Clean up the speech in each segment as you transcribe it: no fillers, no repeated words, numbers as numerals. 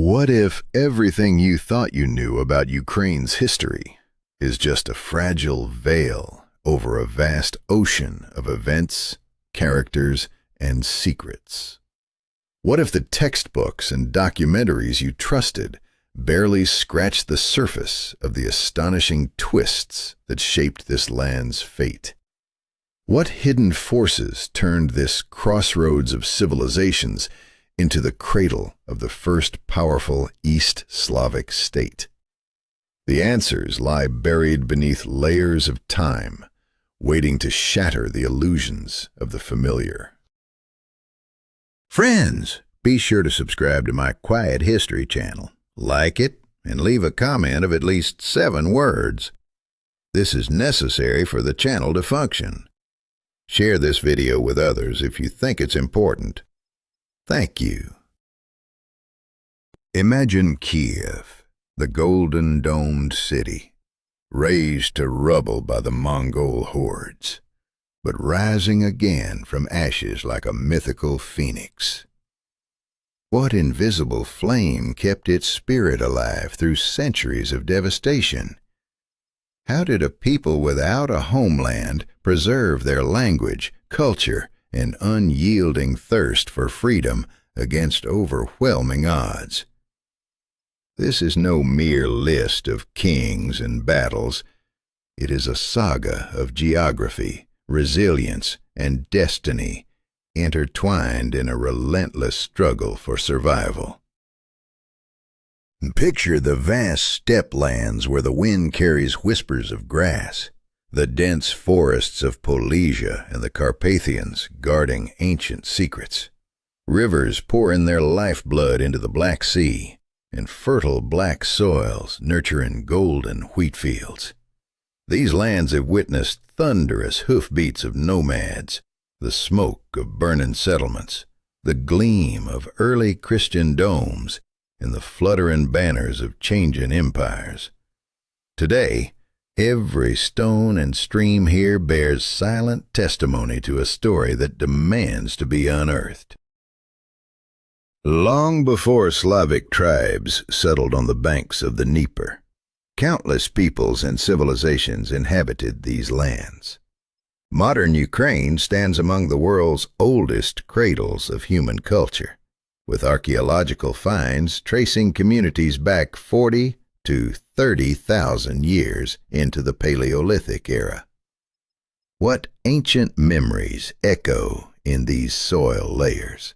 What if everything you thought you knew about Ukraine's history is just a fragile veil over a vast ocean of events, characters, and secrets? What if the textbooks and documentaries you trusted barely scratched the surface of the astonishing twists that shaped this land's fate? What hidden forces turned this crossroads of civilizations into the cradle of the first powerful East Slavic state? The answers lie buried beneath layers of time, waiting to shatter the illusions of the familiar. Friends, be sure to subscribe to my Quiet History channel, like it, and leave a comment of at least 7 words. This is necessary for the channel to function. Share this video with others if you think it's important. Thank you. Imagine Kiev, the golden domed city, razed to rubble by the Mongol hordes, but rising again from ashes like a mythical phoenix. What invisible flame kept its spirit alive through centuries of devastation? How did a people without a homeland preserve their language, culture, and unyielding thirst for freedom against overwhelming odds? This is no mere list of kings and battles. It is a saga of geography, resilience, and destiny, intertwined in a relentless struggle for survival. Picture the vast steppe lands where the wind carries whispers of grass, the dense forests of Polesia and the Carpathians guarding ancient secrets. Rivers pour in their lifeblood into the Black Sea, and fertile black soils nurturing golden wheat fields. These lands have witnessed thunderous hoofbeats of nomads, the smoke of burning settlements, the gleam of early Christian domes, and the fluttering banners of changing empires. Today, every stone and stream here bears silent testimony to a story that demands to be unearthed. Long before Slavic tribes settled on the banks of the Dnieper, countless peoples and civilizations inhabited these lands. Modern Ukraine stands among the world's oldest cradles of human culture, with archaeological finds tracing communities back 40 to 30,000 years into the Paleolithic era. What ancient memories echo in these soil layers?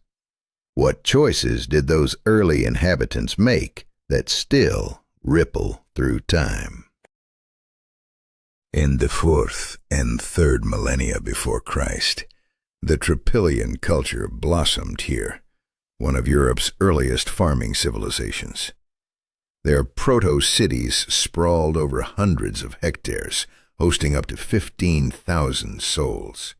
What choices did those early inhabitants make that still ripple through time? In the 4th and 3rd millennia before Christ, the Tripillian culture blossomed here, one of Europe's earliest farming civilizations. Their proto-cities sprawled over hundreds of hectares, hosting up to 15,000 souls.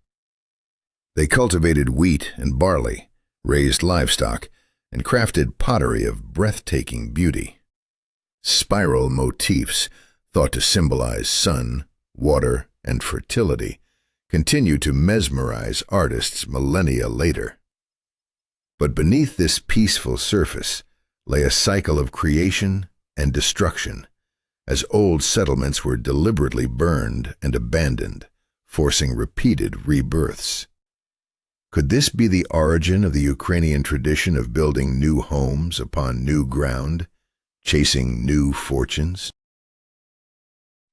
They cultivated wheat and barley, raised livestock, and crafted pottery of breathtaking beauty. Spiral motifs, thought to symbolize sun, water, and fertility, continue to mesmerize artists millennia later. But beneath this peaceful surface lay a cycle of creation and destruction, as old settlements were deliberately burned and abandoned, forcing repeated rebirths. Could this be the origin of the Ukrainian tradition of building new homes upon new ground, chasing new fortunes?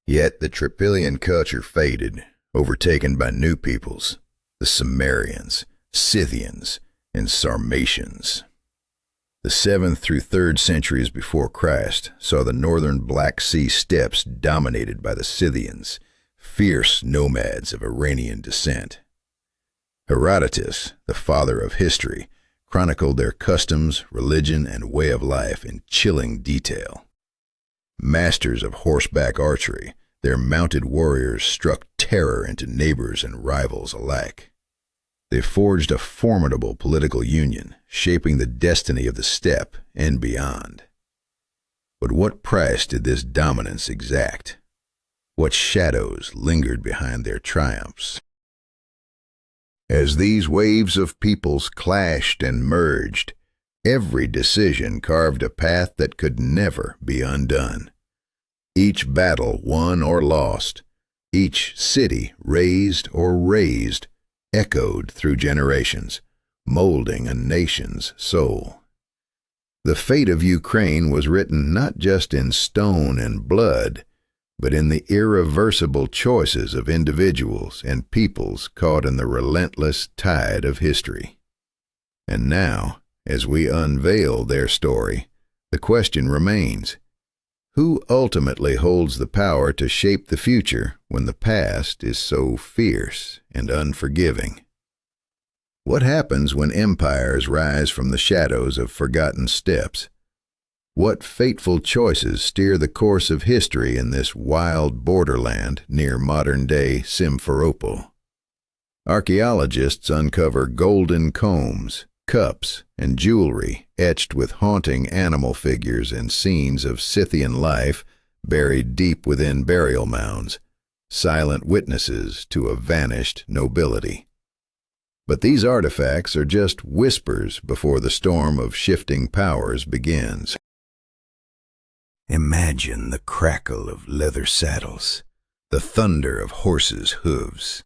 Yet the Tripillian culture faded, overtaken by new peoples, the Cimmerians, Scythians, and Sarmatians. The 7th through 3rd centuries before Christ saw the northern Black Sea steppes dominated by the Scythians, fierce nomads of Iranian descent. Herodotus, the father of history, chronicled their customs, religion, and way of life in chilling detail. Masters of horseback archery, their mounted warriors struck terror into neighbors and rivals alike. They forged a formidable political union, shaping the destiny of the steppe and beyond. But what price did this dominance exact? What shadows lingered behind their triumphs? As these waves of peoples clashed and merged, Every decision carved a path that could never be undone. Each battle won or lost, each city razed or razed, echoed through generations, molding a nation's soul. The fate of Ukraine was written not just in stone and blood, but in the irreversible choices of individuals and peoples caught in the relentless tide of history. And now, as we unveil their story, the question remains: who ultimately holds the power to shape the future when the past is so fierce and unforgiving? What happens when empires rise from the shadows of forgotten steps? What fateful choices steer the course of history in this wild borderland near modern-day Simferopol? Archaeologists uncover golden combs, cups, and jewelry etched with haunting animal figures and scenes of Scythian life buried deep within burial mounds, silent witnesses to a vanished nobility. But these artifacts are just whispers before the storm of shifting powers begins. Imagine the crackle of leather saddles, the thunder of horses' hooves,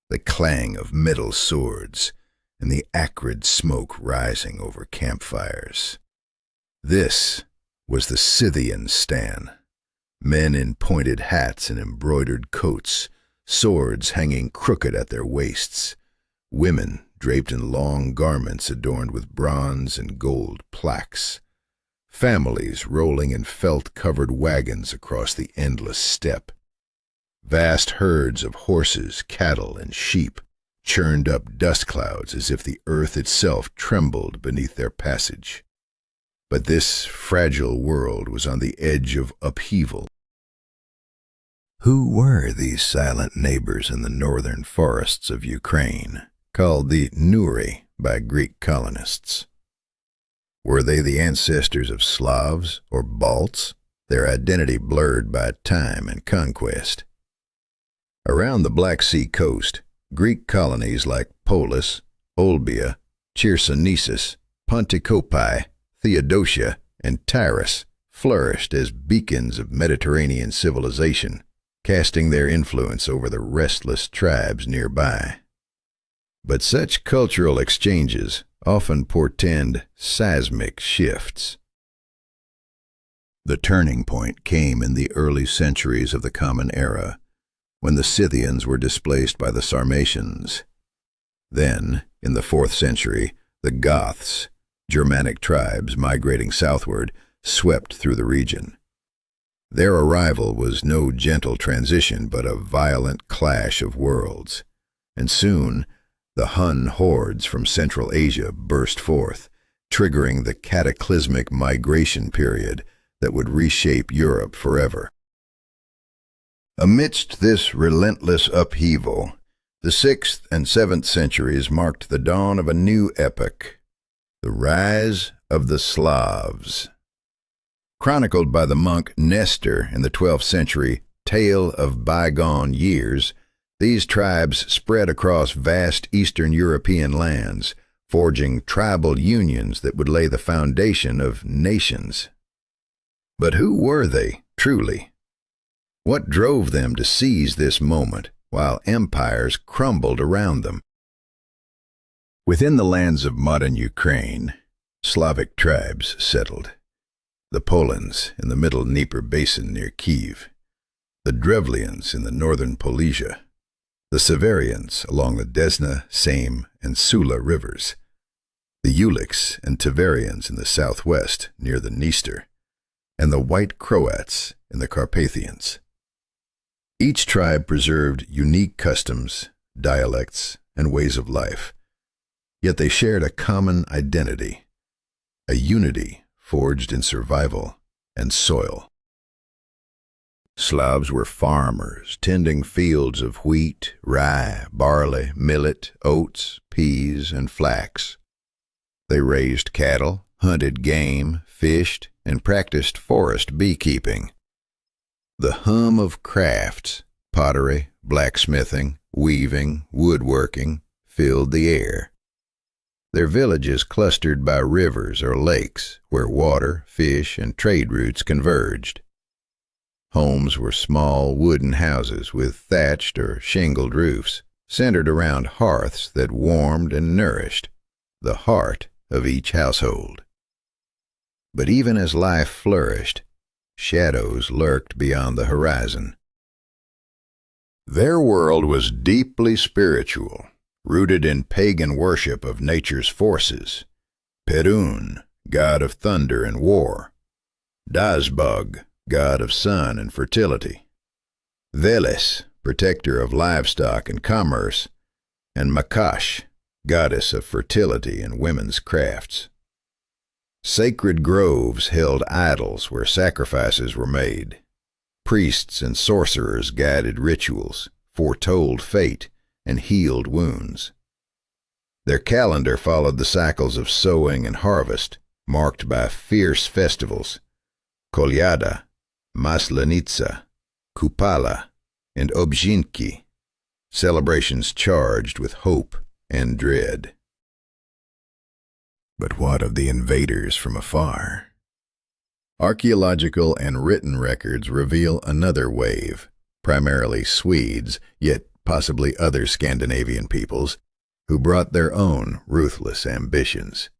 the clang of metal swords, and the acrid smoke rising over campfires. This was the Scythian stan. Men in pointed hats and embroidered coats, swords hanging crooked at their waists, women draped in long garments adorned with bronze and gold plaques, families rolling in felt-covered wagons across the endless steppe. Vast herds of horses, cattle, and sheep churned up dust clouds as if the earth itself trembled beneath their passage. But this fragile world was on the edge of upheaval. Who were these silent neighbors in the northern forests of Ukraine, called the Nuri by Greek colonists? Were they the ancestors of Slavs or Balts, their identity blurred by time and conquest? Around the Black Sea coast, Greek colonies like Polis, Olbia, Chersonesus, Ponticopi, Theodosia, and Tyrus flourished as beacons of Mediterranean civilization, casting their influence over the restless tribes nearby. But such cultural exchanges often portend seismic shifts. The turning point came in the early centuries of the Common Era, when the Scythians were displaced by the Sarmatians. Then, in the 4th century, the Goths, Germanic tribes migrating southward, swept through the region. Their arrival was no gentle transition but a violent clash of worlds, and soon the Hun hordes from Central Asia burst forth, triggering the cataclysmic migration period that would reshape Europe forever. Amidst this relentless upheaval, the 6th and 7th centuries marked the dawn of a new epoch, the rise of the Slavs. Chronicled by the monk Nestor in the 12th century Tale of Bygone Years, these tribes spread across vast Eastern European lands, forging tribal unions that would lay the foundation of nations. But who were they, truly? What drove them to seize this moment while empires crumbled around them? Within the lands of modern Ukraine, Slavic tribes settled. The Polans in the middle Dnieper basin near Kiev, the Drevlians in the northern Polesia, the Severians along the Desna, Same, and Sula rivers, the Ulichs and Tiverians in the southwest near the Dniester, and the White Croats in the Carpathians. Each tribe preserved unique customs, dialects, and ways of life, yet they shared a common identity, a unity forged in survival and soil. Slavs were farmers, tending fields of wheat, rye, barley, millet, oats, peas, and flax. They raised cattle, hunted game, fished, and practiced forest beekeeping. The hum of crafts, pottery, blacksmithing, weaving, woodworking, filled the air. their villages clustered by rivers or lakes where water, fish, and trade routes converged. Homes were small wooden houses with thatched or shingled roofs, centered around hearths that warmed and nourished the heart of each household. But even as life flourished, shadows lurked beyond the horizon. Their world was deeply spiritual, rooted in pagan worship of nature's forces. Perun, god of thunder and war. Dazbog, god of sun and fertility. Veles, protector of livestock and commerce. And Makash, goddess of fertility and women's crafts. Sacred groves held idols where sacrifices were made. Priests and sorcerers guided rituals, foretold fate, and healed wounds. Their calendar followed the cycles of sowing and harvest, marked by fierce festivals, Kolyada, Maslenitsa, Kupala, and Obzhinki, celebrations charged with hope and dread. But what of the invaders from afar? Archaeological and written records reveal another wave, primarily Swedes, yet possibly other Scandinavian peoples, who brought their own ruthless ambitions.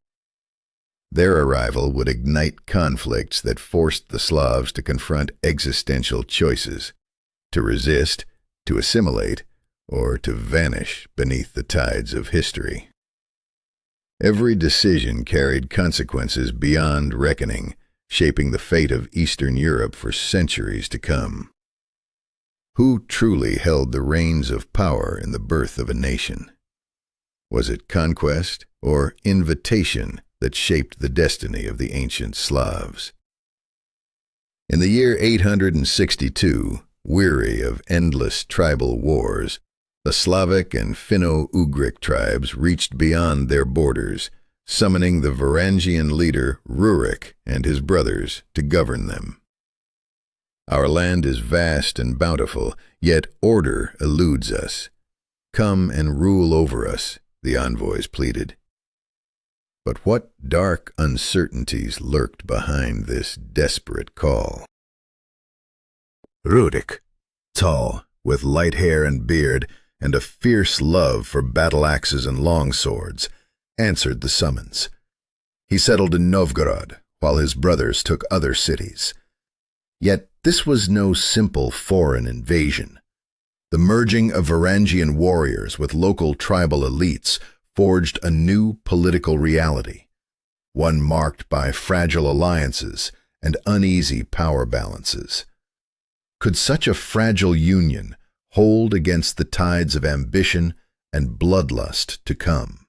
Their arrival would ignite conflicts that forced the Slavs to confront existential choices, to resist, to assimilate, or to vanish beneath the tides of history. Every decision carried consequences beyond reckoning, shaping the fate of Eastern Europe for centuries to come. Who truly held the reins of power in the birth of a nation? Was it conquest or invitation that shaped the destiny of the ancient Slavs? In the year 862, weary of endless tribal wars, the Slavic and Finno-Ugric tribes reached beyond their borders, summoning the Varangian leader Rurik and his brothers to govern them. Our land is vast and bountiful, yet order eludes us. Come and rule over us, the envoys pleaded. But what dark uncertainties lurked behind this desperate call? Rurik, tall, with light hair and beard, and a fierce love for battle axes and long swords, answered the summons. He settled in Novgorod, while his brothers took other cities. Yet this was no simple foreign invasion. The merging of Varangian warriors with local tribal elites forged a new political reality, one marked by fragile alliances and uneasy power balances. Could such a fragile union hold against the tides of ambition and bloodlust to come?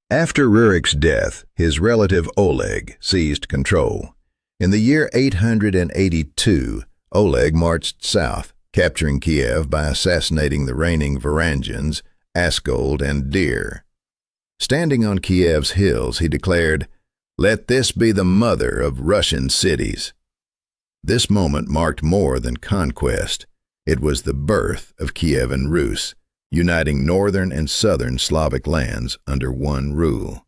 After Rurik's death, his relative Oleg seized control. In the year 882, Oleg marched south, capturing Kiev by assassinating the reigning Varangians, Askold and Dir. Standing on Kiev's hills, he declared, "Let this be the mother of Russian cities." This moment marked more than conquest. It was the birth of Kievan Rus, uniting northern and southern Slavic lands under one rule.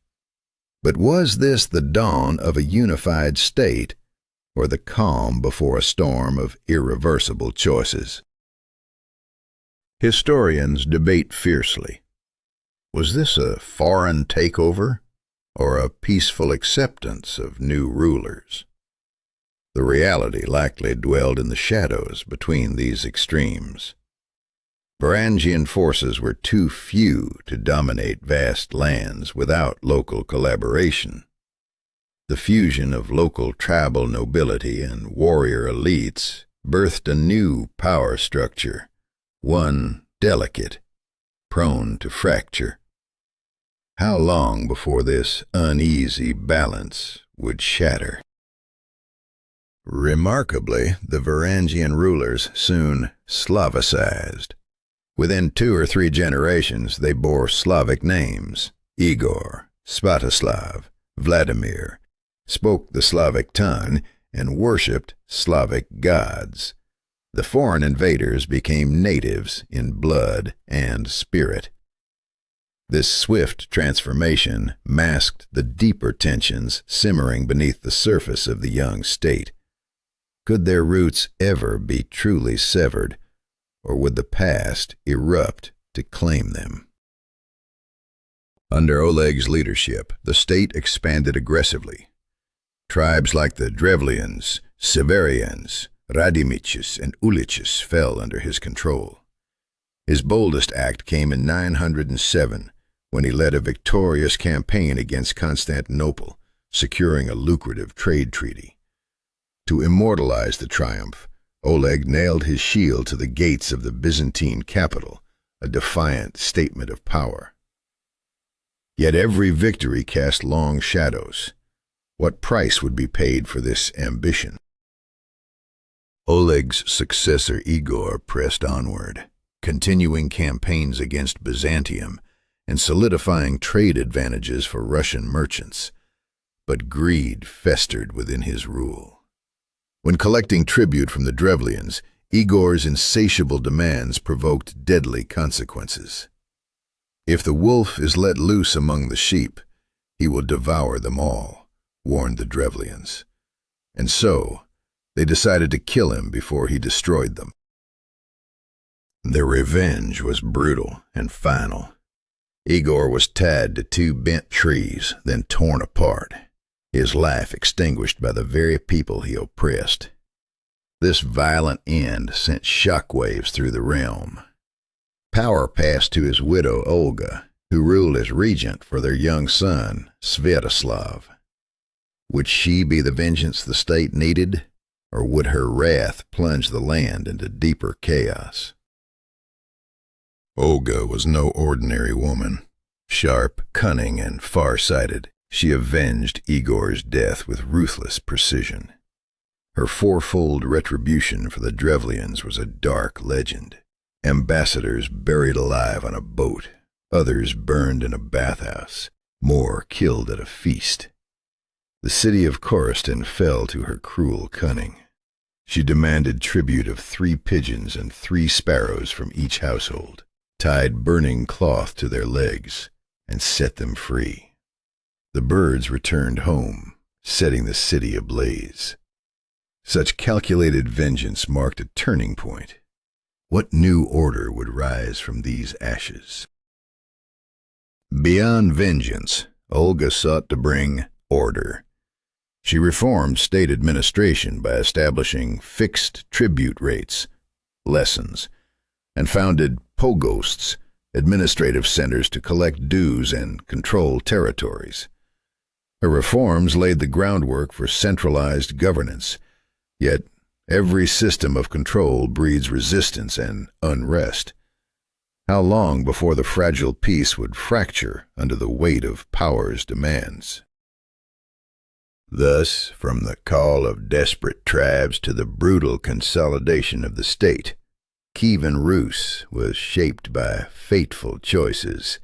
But was this the dawn of a unified state, or the calm before a storm of irreversible choices? Historians debate fiercely. Was this a foreign takeover, or a peaceful acceptance of new rulers? The reality likely dwelled in the shadows between these extremes. Varangian forces were too few to dominate vast lands without local collaboration. The fusion of local tribal nobility and warrior elites birthed a new power structure, one delicate, prone to fracture. How long before this uneasy balance would shatter? Remarkably, the Varangian rulers soon Slavicized. Within 2 or 3 generations, they bore Slavic names: Igor, Svatoslav, Vladimir, spoke the Slavic tongue, and worshipped Slavic gods. The foreign invaders became natives in blood and spirit. This swift transformation masked the deeper tensions simmering beneath the surface of the young state. Could their roots ever be truly severed, or would the past erupt to claim them? Under Oleg's leadership, the state expanded aggressively. Tribes like the Drevlians, Severians, Radimiches, and Uliches fell under his control. His boldest act came in 907, when he led a victorious campaign against Constantinople, securing a lucrative trade treaty. To immortalize the triumph, Oleg nailed his shield to the gates of the Byzantine capital, a defiant statement of power. Yet every victory cast long shadows. What price would be paid for this ambition? Oleg's successor Igor pressed onward, continuing campaigns against Byzantium and solidifying trade advantages for Russian merchants. But greed festered within his rule. When collecting tribute from the Drevlians, Igor's insatiable demands provoked deadly consequences. If the wolf is let loose among the sheep, he will devour them all, warned the Drevlians. And so, they decided to kill him before he destroyed them. Their revenge was brutal and final. Igor was tied to 2 bent trees, then torn apart, his life extinguished by the very people he oppressed. This violent end sent shockwaves through the realm. Power passed to his widow Olga, who ruled as regent for their young son, Sviatoslav. Would she be the vengeance the state needed, or would her wrath plunge the land into deeper chaos? Olga was no ordinary woman. Sharp, cunning, and far-sighted, she avenged Igor's death with ruthless precision. Her fourfold retribution for the Drevlians was a dark legend. Ambassadors buried alive on a boat, others burned in a bathhouse, more killed at a feast. The city of CORRESPOND fell to her cruel cunning. She demanded tribute of 3 pigeons and 3 sparrows from each household, tied burning cloth to their legs, and set them free. The birds returned home, setting the city ablaze. Such calculated vengeance marked a turning point. What new order would rise from these ashes? Beyond vengeance, Olga sought to bring order. She reformed state administration by establishing fixed tribute rates, lessons, and founded pogosts, administrative centers to collect dues and control territories. Her reforms laid the groundwork for centralized governance, yet every system of control breeds resistance and unrest. How long before the fragile peace would fracture under the weight of power's demands? Thus, from the call of desperate tribes to the brutal consolidation of the state, Kievan Rus was shaped by fateful choices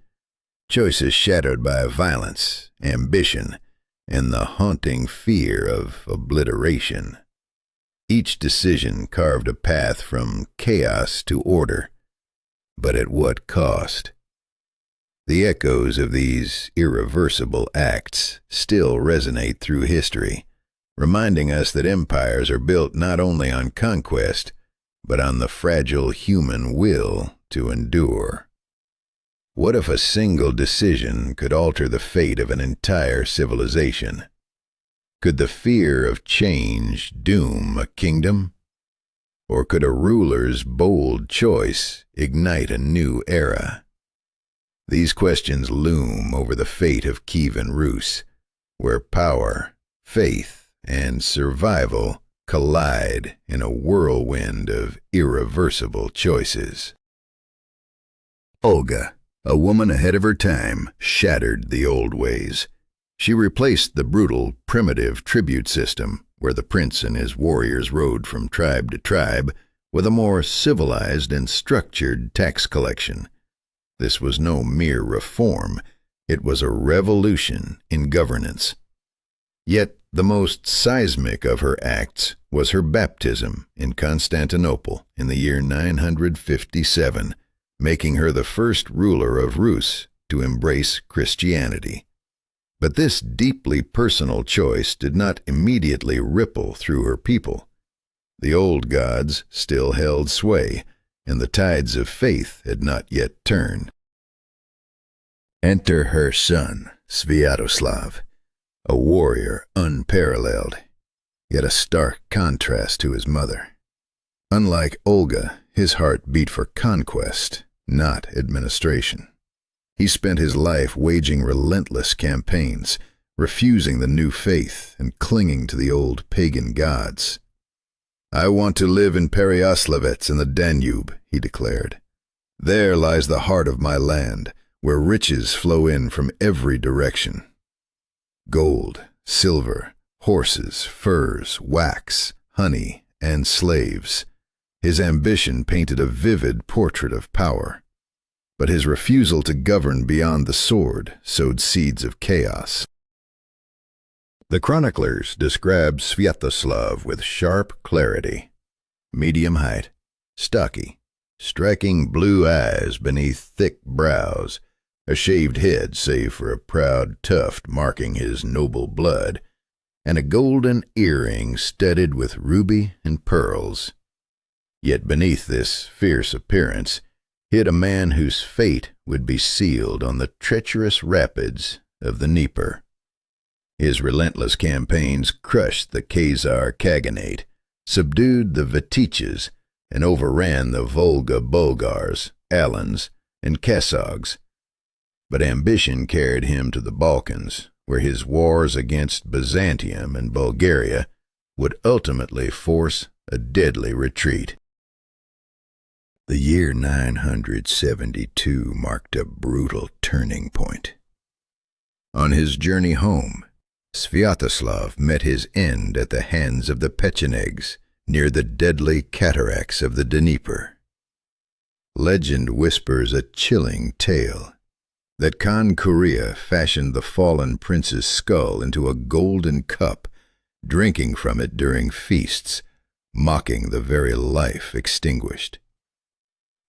shadowed by violence, ambition, and the haunting fear of obliteration. Each decision carved a path from chaos to order, but at what cost? The echoes of these irreversible acts still resonate through history, reminding us that empires are built not only on conquest, but on the fragile human will to endure. What if a single decision could alter the fate of an entire civilization? Could the fear of change doom a kingdom? Or could a ruler's bold choice ignite a new era? These questions loom over the fate of Kievan Rus, where power, faith, and survival collide in a whirlwind of irreversible choices. Olga, a woman ahead of her time, shattered the old ways. She replaced the brutal, primitive tribute system, where the prince and his warriors rode from tribe to tribe, with a more civilized and structured tax collection. This was no mere reform, it was a revolution in governance. Yet the most seismic of her acts was her baptism in Constantinople in the year 957, making her the first ruler of Rus to embrace Christianity. But this deeply personal choice did not immediately ripple through her people. The old gods still held sway, and the tides of faith had not yet turned. Enter her son, Sviatoslav, a warrior unparalleled, yet a stark contrast to his mother. Unlike Olga, his heart beat for conquest, not administration. He spent his life waging relentless campaigns, refusing the new faith and clinging to the old pagan gods. "I want to live in Pereoslavets in the Danube," he declared. "There lies the heart of my land, where riches flow in from every direction. Gold, silver, horses, furs, wax, honey, and slaves." His ambition painted a vivid portrait of power, but his refusal to govern beyond the sword sowed seeds of chaos. The chroniclers describe Sviatoslav with sharp clarity. Medium height, stocky, striking blue eyes beneath thick brows, a shaved head save for a proud tuft marking his noble blood, and a golden earring studded with ruby and pearls. Yet beneath this fierce appearance hid a man whose fate would be sealed on the treacherous rapids of the Dnieper. His relentless campaigns crushed the Khazar Khaganate, subdued the Vitiches, and overran the Volga Bulgars, Alans, and Kasogs. But ambition carried him to the Balkans, where his wars against Byzantium and Bulgaria would ultimately force a deadly retreat. The year 972 marked a brutal turning point. On his journey home, Sviatoslav met his end at the hands of the Pechenegs near the deadly cataracts of the Dnieper. Legend whispers a chilling tale that Khan Kuria fashioned the fallen prince's skull into a golden cup, drinking from it during feasts, mocking the very life extinguished.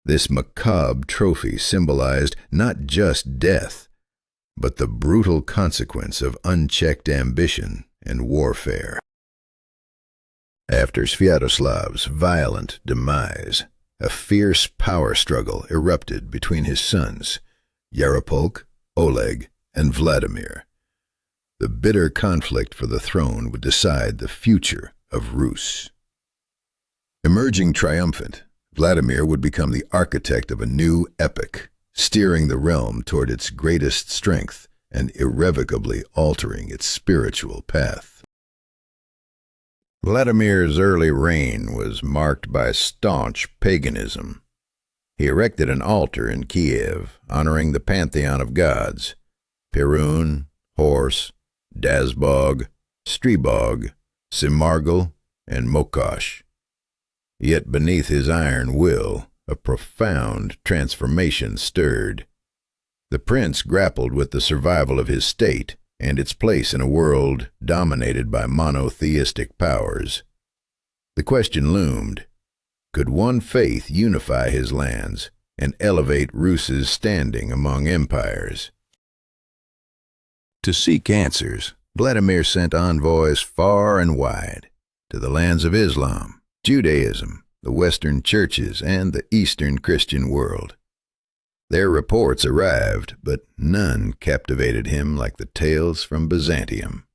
This macabre trophy symbolized not just death, but the brutal consequence of unchecked ambition and warfare. After Sviatoslav's violent demise, a fierce power struggle erupted between his sons, Yaropolk, Oleg, and Vladimir. The bitter conflict for the throne would decide the future of Rus. Emerging triumphant, Vladimir would become the architect of a new epoch, steering the realm toward its greatest strength and irrevocably altering its spiritual path. Vladimir's early reign was marked by staunch paganism. He erected an altar in Kiev honoring the pantheon of gods, Perun, Horse, Dazbog, Stribog, Simargl, and Mokosh. Yet beneath his iron will, a profound transformation stirred. The prince grappled with the survival of his state and its place in a world dominated by monotheistic powers. The question loomed, could one faith unify his lands and elevate Rus's standing among empires? To seek answers, Vladimir sent envoys far and wide, to the lands of Islam, Judaism, the Western churches, and the Eastern Christian world. Their reports arrived, but none captivated him like the tales from Byzantium.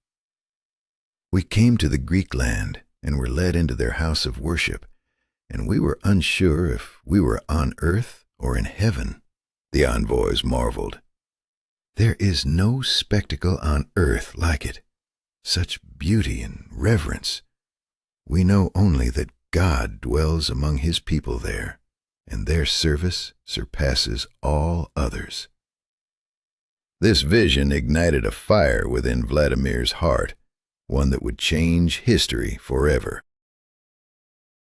"We came to the Greek land and were led into their house of worship, and we were unsure if we were on earth or in heaven," the envoys marveled. "There is no spectacle on earth like it, such beauty and reverence. We know only that God dwells among his people there, and their service surpasses all others." This vision ignited a fire within Vladimir's heart, one that would change history forever.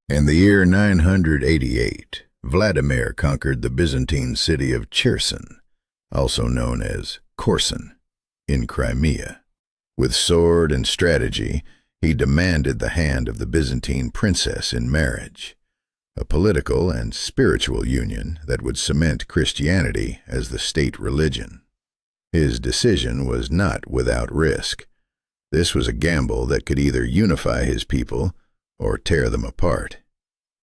In the year 988, Vladimir conquered the Byzantine city of Cherson, also known as Korsun, in Crimea. With sword and strategy, he demanded the hand of the Byzantine princess in marriage. a political and spiritual union that would cement Christianity as the state religion. His decision was not without risk. This was a gamble that could either unify his people or tear them apart.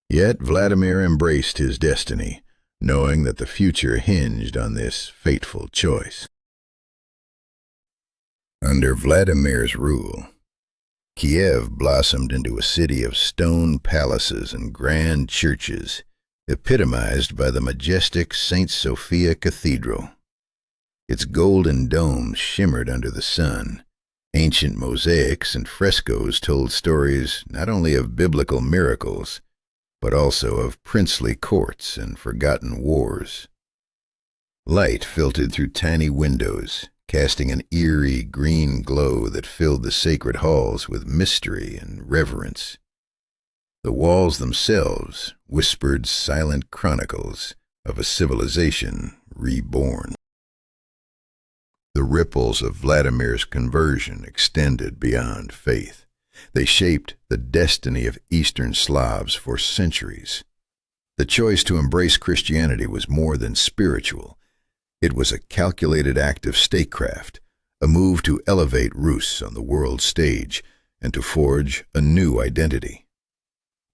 Yet Vladimir embraced his destiny, knowing that the future hinged on this fateful choice. Under Vladimir's rule, Kiev blossomed into a city of stone palaces and grand churches, epitomized by the majestic St. Sophia Cathedral. Its golden domes shimmered under the sun. Ancient mosaics and frescoes told stories not only of biblical miracles, but also of princely courts and forgotten wars. Light filtered through tiny windows, casting an eerie green glow that filled the sacred halls with mystery and reverence. The walls themselves whispered silent chronicles of a civilization reborn. The ripples of Vladimir's conversion extended beyond faith. They shaped the destiny of Eastern Slavs for centuries. The choice to embrace Christianity was more than spiritual. It was a calculated act of statecraft, a move to elevate Rus on the world stage and to forge a new identity.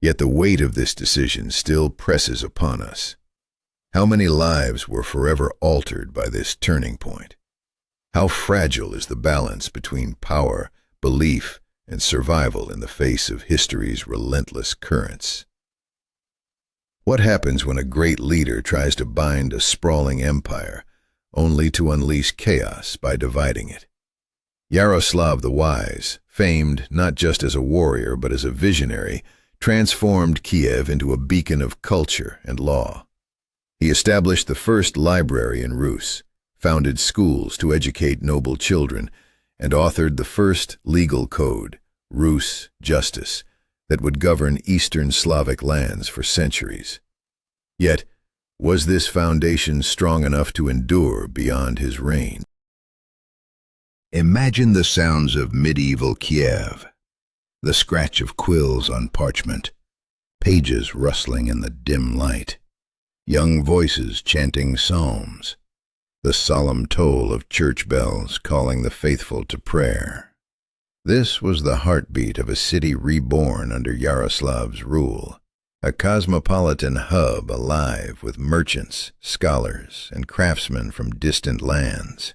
Yet the weight of this decision still presses upon us. How many lives were forever altered by this turning point? How fragile is the balance between power, belief, and survival in the face of history's relentless currents? What happens when a great leader tries to bind a sprawling empire, only to unleash chaos by dividing it? Yaroslav the Wise, famed not just as a warrior but as a visionary, transformed Kiev into a beacon of culture and law. He established the first library in Rus, founded schools to educate noble children, and authored the first legal code, Rus Justice, that would govern Eastern Slavic lands for centuries. Yet, was this foundation strong enough to endure beyond his reign? Imagine the sounds of medieval Kiev, the scratch of quills on parchment, pages rustling in the dim light, young voices chanting psalms, the solemn toll of church bells calling the faithful to prayer. This was the heartbeat of a city reborn under Yaroslav's rule, a cosmopolitan hub alive with merchants, scholars, and craftsmen from distant lands.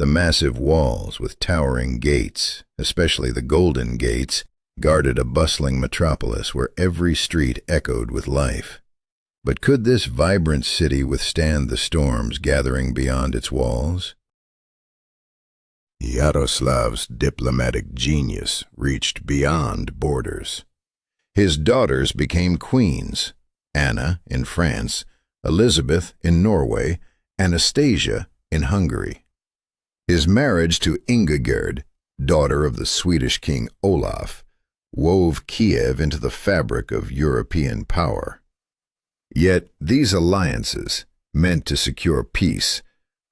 The massive walls with towering gates, especially the Golden Gates, guarded a bustling metropolis where every street echoed with life. But could this vibrant city withstand the storms gathering beyond its walls? Yaroslav's diplomatic genius reached beyond borders. His daughters became queens, Anna in France, Elizabeth in Norway, Anastasia in Hungary. His marriage to Ingigerd, daughter of the Swedish king Olaf, wove Kiev into the fabric of European power. Yet these alliances, meant to secure peace,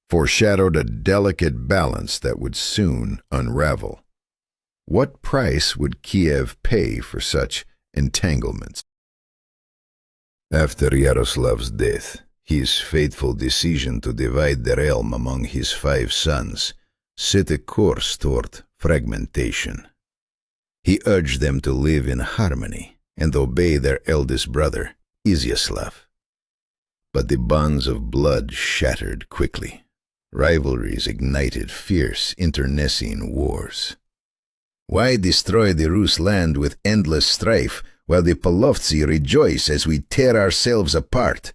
foreshadowed a delicate balance that would soon unravel. What price would Kiev pay for such entanglements? After Yaroslav's death, his fateful decision to divide the realm among his 5 sons set a course toward fragmentation. He urged them to live in harmony and obey their eldest brother, Izyaslav. But the bonds of blood shattered quickly. Rivalries ignited fierce internecine wars. Why destroy the Rus land with endless strife while the Polovtsi rejoice as we tear ourselves apart?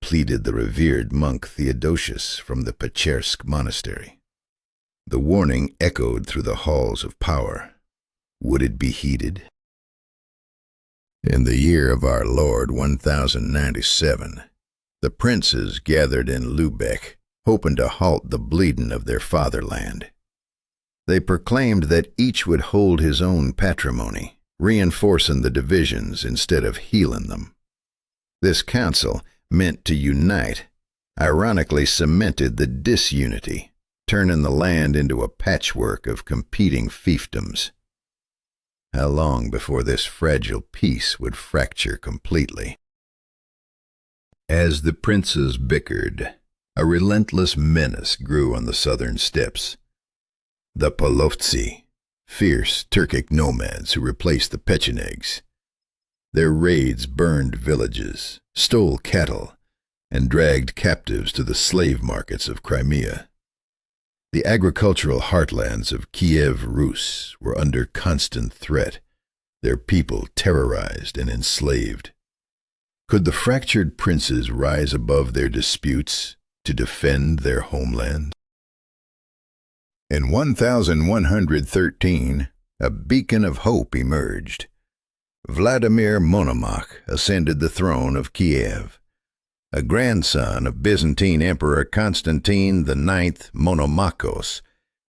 Pleaded the revered monk Theodosius from the Pechersk monastery. The warning echoed through the halls of power. Would it be heeded? In the year of our Lord 1097, the princes gathered in Lubeck, hoping to halt the bleeding of their fatherland. They proclaimed that each would hold his own patrimony, reinforcing the divisions instead of healing them. This council, meant to unite, ironically cemented the disunity, turning the land into a patchwork of competing fiefdoms. How long before this fragile peace would fracture completely? As the princes bickered, a relentless menace grew on the southern steppes. The Polovtsi, fierce Turkic nomads who replaced the Pechenegs. Their raids burned villages, stole cattle, and dragged captives to the slave markets of Crimea. The agricultural heartlands of Kiev Rus were under constant threat, their people terrorized and enslaved. Could the fractured princes rise above their disputes to defend their homeland? In 1113, a beacon of hope emerged. Vladimir Monomach ascended the throne of Kiev. A grandson of Byzantine Emperor Constantine IX Monomachos,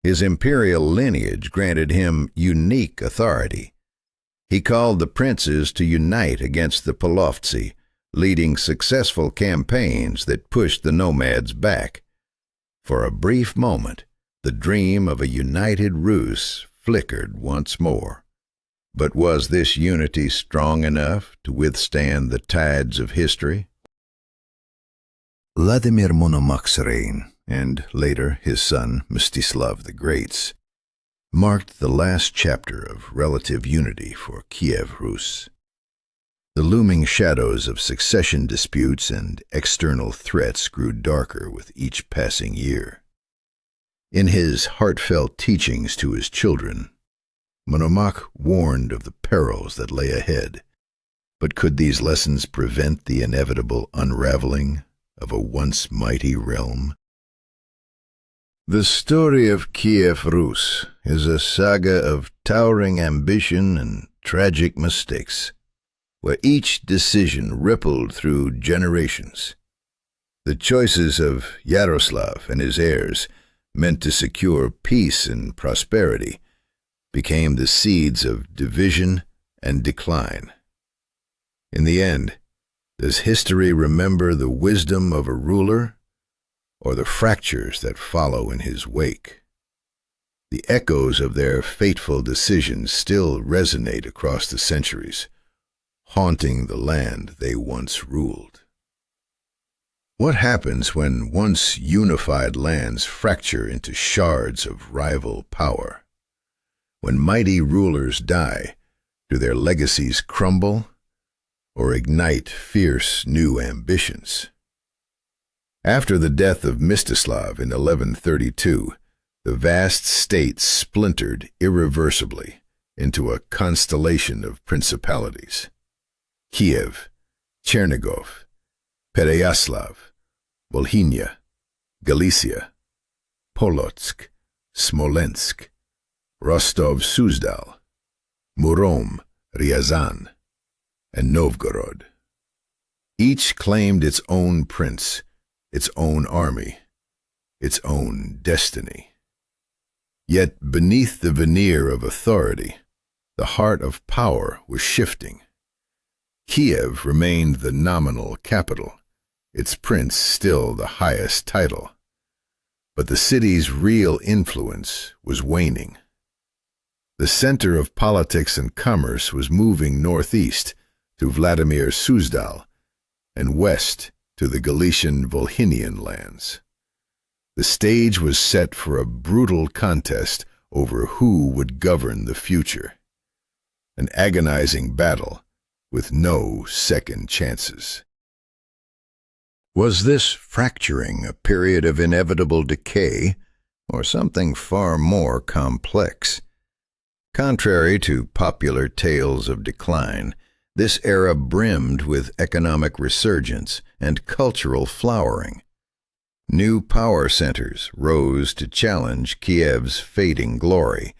his imperial lineage granted him unique authority. He called the princes to unite against the Polovtsi, leading successful campaigns that pushed the nomads back. For a brief moment, the dream of a united Rus flickered once more. But was this unity strong enough to withstand the tides of history? Vladimir Monomach's reign, and later his son Mstislav the Great's, marked the last chapter of relative unity for Kiev Rus. The looming shadows of succession disputes and external threats grew darker with each passing year. In his heartfelt teachings to his children, Monomach warned of the perils that lay ahead. But could these lessons prevent the inevitable unraveling of a once mighty realm? The story of Kiev Rus is a saga of towering ambition and tragic mistakes, where each decision rippled through generations. The choices of Yaroslav and his heirs, meant to secure peace and prosperity, became the seeds of division and decline. In the end, does history remember the wisdom of a ruler, or the fractures that follow in his wake? The echoes of their fateful decisions still resonate across the centuries, haunting the land they once ruled. What happens when once unified lands fracture into shards of rival power? When mighty rulers die, do their legacies crumble or ignite fierce new ambitions? After the death of Mstislav in 1132, the vast state splintered irreversibly into a constellation of principalities. Kiev, Chernigov, Pereyaslav, Volhynia, Galicia, Polotsk, Smolensk, Rostov-Suzdal, Murom, Ryazan, and Novgorod. Each claimed its own prince, its own army, its own destiny. Yet beneath the veneer of authority, the heart of power was shifting. Kiev remained the nominal capital, its prince still the highest title. But the city's real influence was waning. The center of politics and commerce was moving northeast to Vladimir Suzdal and west to the Galician Volhynian lands. The stage was set for a brutal contest over who would govern the future. An agonizing battle with no second chances. Was this fracturing a period of inevitable decay, or something far more complex? Contrary to popular tales of decline, this era brimmed with economic resurgence and cultural flowering. New power centers rose to challenge Kiev's fading glory.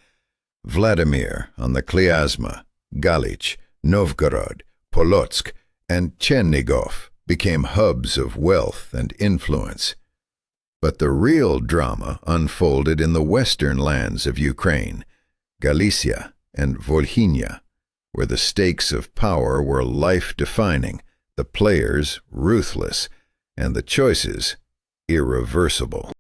Vladimir on the Klyazma, Galich, Novgorod, Polotsk, and Chernigov became hubs of wealth and influence. But the real drama unfolded in the western lands of Ukraine, Galicia and Volhynia, where the stakes of power were life-defining, the players ruthless, and the choices irreversible.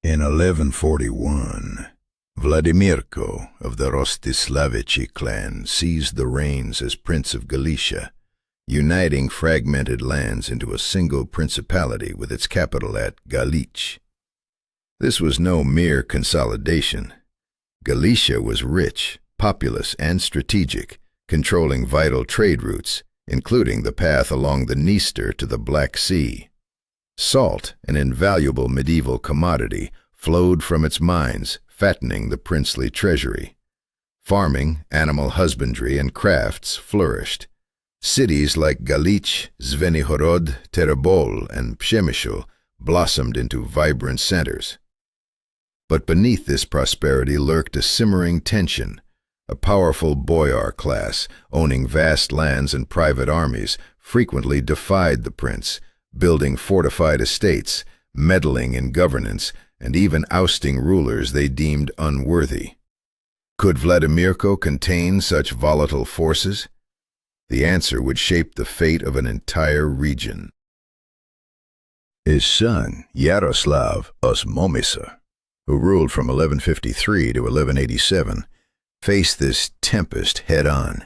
In 1141, Vladimirko of the Rostislavichi clan seized the reins as Prince of Galicia, uniting fragmented lands into a single principality with its capital at Galich. This was no mere consolidation. Galicia was rich, populous, and strategic, controlling vital trade routes, including the path along the Dniester to the Black Sea. Salt, an invaluable medieval commodity, flowed from its mines, fattening the princely treasury. Farming, animal husbandry, and crafts flourished. Cities like Galich, Zvenigorod, Terabol, and Przemysl blossomed into vibrant centers. But beneath this prosperity lurked a simmering tension. A powerful boyar class, owning vast lands and private armies, frequently defied the prince, building fortified estates, meddling in governance, and even ousting rulers they deemed unworthy. Could Vladimirko contain such volatile forces? The answer would shape the fate of an entire region. His son, Yaroslav Osmomisa, who ruled from 1153 to 1187, faced this tempest head-on.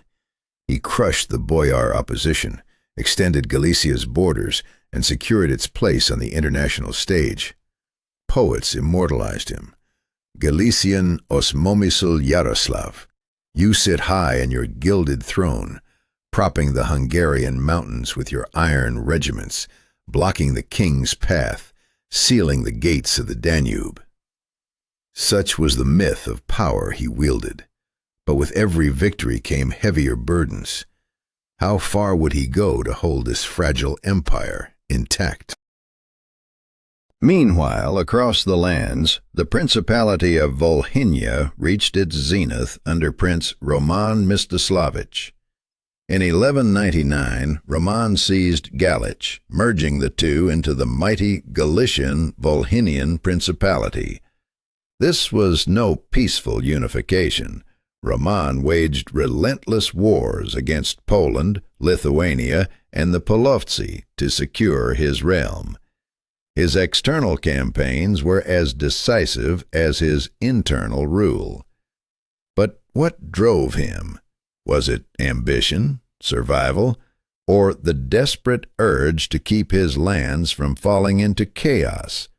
He crushed the boyar opposition, extended Galicia's borders, and secured its place on the international stage. Poets immortalized him. Galician Osmomisl Yaroslav, you sit high on your gilded throne, propping the Hungarian mountains with your iron regiments, blocking the king's path, sealing the gates of the Danube. Such was the myth of power he wielded. But with every victory came heavier burdens. How far would he go to hold this fragile empire intact? Meanwhile, across the lands, the Principality of Volhynia reached its zenith under Prince Roman Mstislavich. In 1199, Roman seized Galich, merging the two into the mighty Galician-Volhynian Principality. This was no peaceful unification. Roman waged relentless wars against Poland, Lithuania, and the Polovtsi to secure his realm. His external campaigns were as decisive as his internal rule. But what drove him? Was it ambition, survival, or the desperate urge to keep his lands from falling into chaos?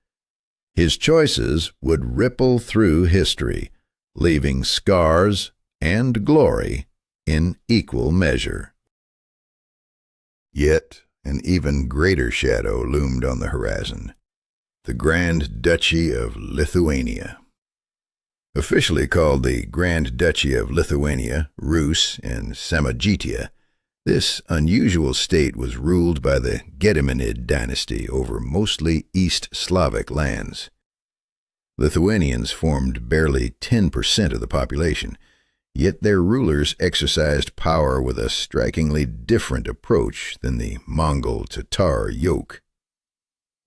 His choices would ripple through history, leaving scars and glory in equal measure. Yet an even greater shadow loomed on the horizon: the Grand Duchy of Lithuania. Officially called the Grand Duchy of Lithuania, Rus, and Samogitia, this unusual state was ruled by the Gediminid dynasty over mostly East Slavic lands. Lithuanians formed barely 10% of the population, yet their rulers exercised power with a strikingly different approach than the Mongol-Tatar yoke.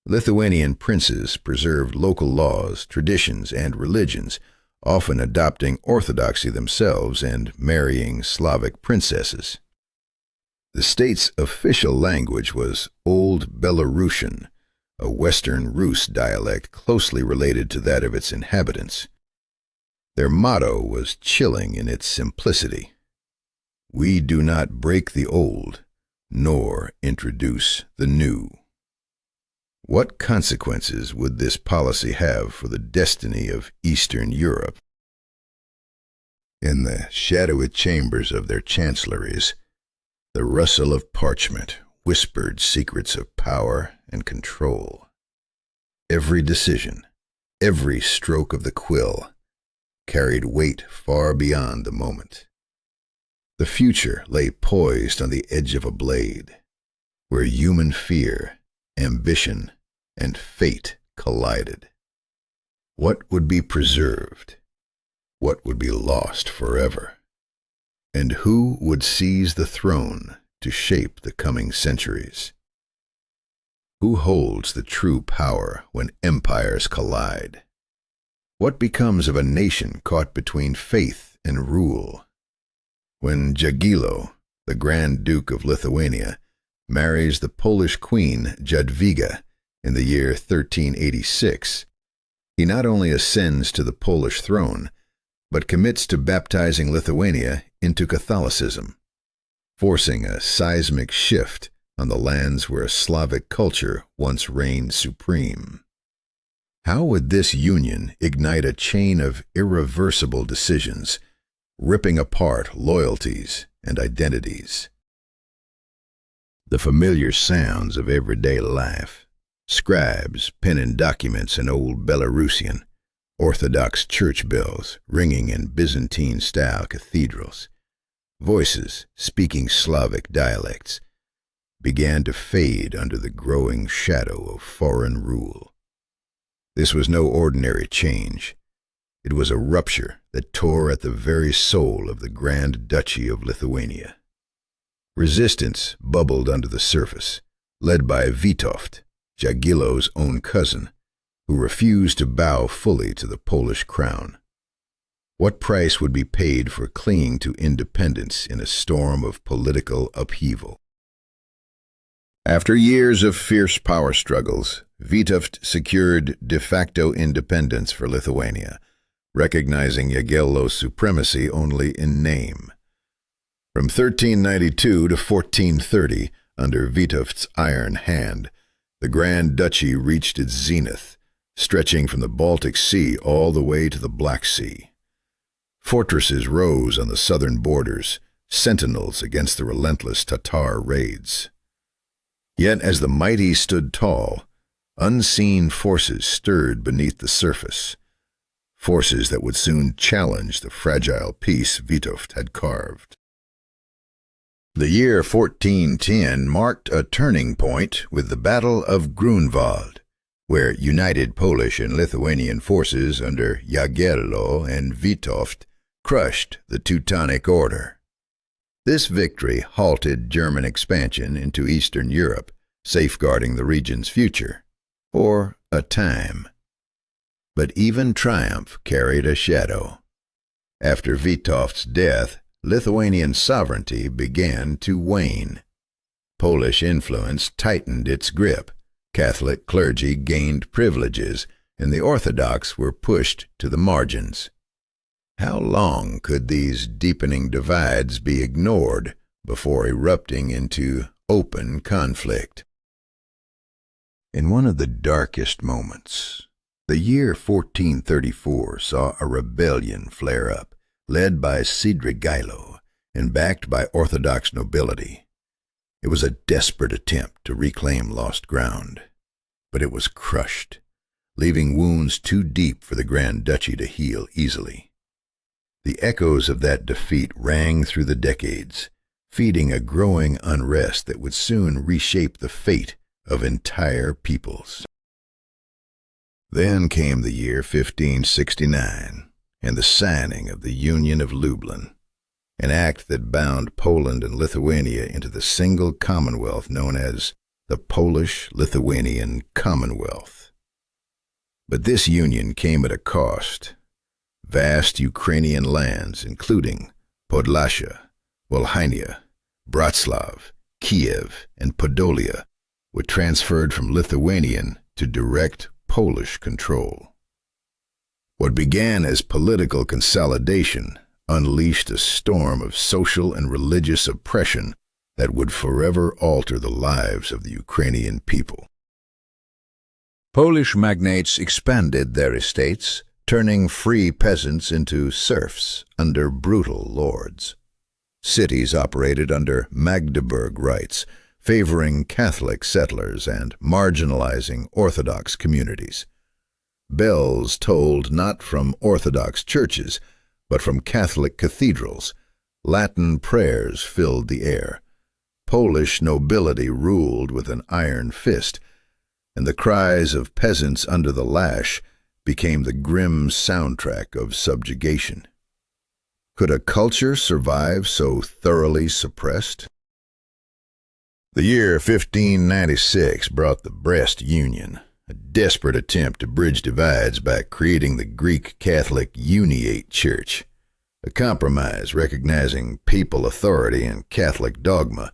Lithuanian princes preserved local laws, traditions, and religions, often adopting orthodoxy themselves and marrying Slavic princesses. The state's official language was Old Belarusian, a Western Rus dialect closely related to that of its inhabitants. Their motto was chilling in its simplicity: "We do not break the old, nor introduce the new." What consequences would this policy have for the destiny of Eastern Europe? In the shadowy chambers of their chancelleries, the rustle of parchment whispered secrets of power and control. Every decision, every stroke of the quill, carried weight far beyond the moment. The future lay poised on the edge of a blade, where human fear, ambition, and fate collided. What would be preserved? What would be lost forever? And who would seize the throne to shape the coming centuries? Who holds the true power when empires collide? What becomes of a nation caught between faith and rule? When Jagiello, the Grand Duke of Lithuania, marries the Polish queen Jadwiga in the year 1386, he not only ascends to the Polish throne, but commits to baptizing Lithuania into Catholicism. forcing a seismic shift on the lands where a Slavic culture once reigned supreme. How would this union ignite a chain of irreversible decisions, ripping apart loyalties and identities? The familiar sounds of everyday life, scribes penning documents in old Belarusian, Orthodox church bells ringing in Byzantine-style cathedrals, voices speaking Slavic dialects, began to fade under the growing shadow of foreign rule. This was no ordinary change. It was a rupture that tore at the very soul of the Grand Duchy of Lithuania. Resistance bubbled under the surface, led by Witold, Jagiello's own cousin, who refused to bow fully to the Polish crown. What price would be paid for clinging to independence in a storm of political upheaval? After years of fierce power struggles, Witold secured de facto independence for Lithuania, recognizing Jagiello's supremacy only in name. From 1392 to 1430, under Witold's iron hand, the Grand Duchy reached its zenith, stretching from the Baltic Sea all the way to the Black Sea. Fortresses rose on the southern borders, sentinels against the relentless Tatar raids. Yet as the mighty stood tall, unseen forces stirred beneath the surface, forces that would soon challenge the fragile peace Witold had carved. The year 1410 marked a turning point with the Battle of Grunwald, where united Polish and Lithuanian forces under Jagiello and Witold crushed the Teutonic Order. This victory halted German expansion into Eastern Europe, safeguarding the region's future, for a time. But even triumph carried a shadow. After Witold's death, Lithuanian sovereignty began to wane. Polish influence tightened its grip, Catholic clergy gained privileges, and the Orthodox were pushed to the margins. How long could these deepening divides be ignored before erupting into open conflict? In one of the darkest moments, the year 1434 saw a rebellion flare up, led by Scythian and backed by Orthodox nobility. It was a desperate attempt to reclaim lost ground, but it was crushed, leaving wounds too deep for the Grand Duchy to heal easily. The echoes of that defeat rang through the decades, feeding a growing unrest that would soon reshape the fate of entire peoples. Then came the year 1569, and the signing of the Union of Lublin, an act that bound Poland and Lithuania into the single commonwealth known as the Polish-Lithuanian Commonwealth. But this union came at a cost. Vast Ukrainian lands, including Podlachia, Volhynia, Bratslav, Kiev, and Podolia, were transferred from Lithuanian to direct Polish control. What began as political consolidation unleashed a storm of social and religious oppression that would forever alter the lives of the Ukrainian people. Polish magnates expanded their estates, turning free peasants into serfs under brutal lords. Cities operated under Magdeburg rights, favoring Catholic settlers and marginalizing Orthodox communities. Bells tolled not from Orthodox churches, but from Catholic cathedrals. Latin prayers filled the air. Polish nobility ruled with an iron fist, and the cries of peasants under the lash became the grim soundtrack of subjugation. Could a culture survive so thoroughly suppressed? The year 1596 brought the Brest Union, a desperate attempt to bridge divides by creating the Greek Catholic Uniate Church, a compromise recognizing papal authority and Catholic dogma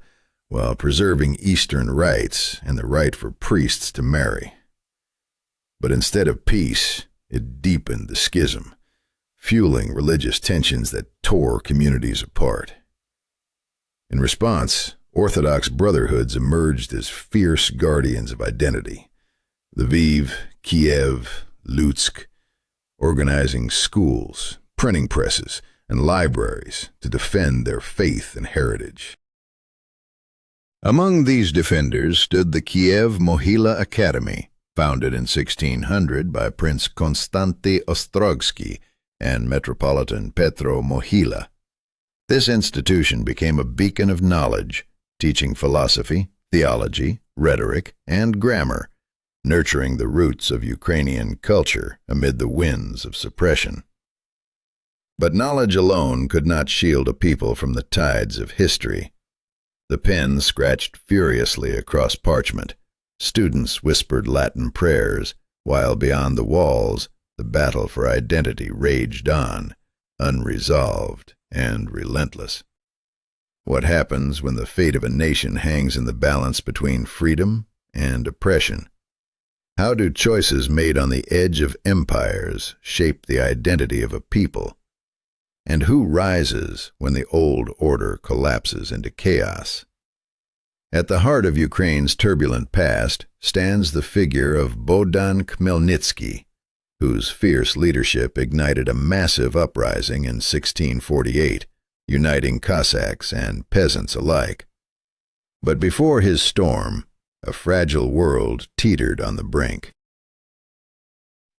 while preserving Eastern rites and the right for priests to marry. But instead of peace, it deepened the schism, fueling religious tensions that tore communities apart. In response, Orthodox brotherhoods emerged as fierce guardians of identity. Lviv, Kiev, Lutsk, organizing schools, printing presses, and libraries to defend their faith and heritage. Among these defenders stood the Kiev Mohila Academy, founded in 1600 by Prince Konstanty Ostrogsky and Metropolitan Petro Mohila. This institution became a beacon of knowledge, teaching philosophy, theology, rhetoric, and grammar, nurturing the roots of Ukrainian culture amid the winds of suppression. But knowledge alone could not shield a people from the tides of history. The pen scratched furiously across parchment. Students whispered Latin prayers, while beyond the walls, the battle for identity raged on, unresolved and relentless. What happens when the fate of a nation hangs in the balance between freedom and oppression? How do choices made on the edge of empires shape the identity of a people? And who rises when the old order collapses into chaos? At the heart of Ukraine's turbulent past stands the figure of Bohdan Khmelnytsky, whose fierce leadership ignited a massive uprising in 1648, uniting Cossacks and peasants alike. But before his storm, a fragile world teetered on the brink.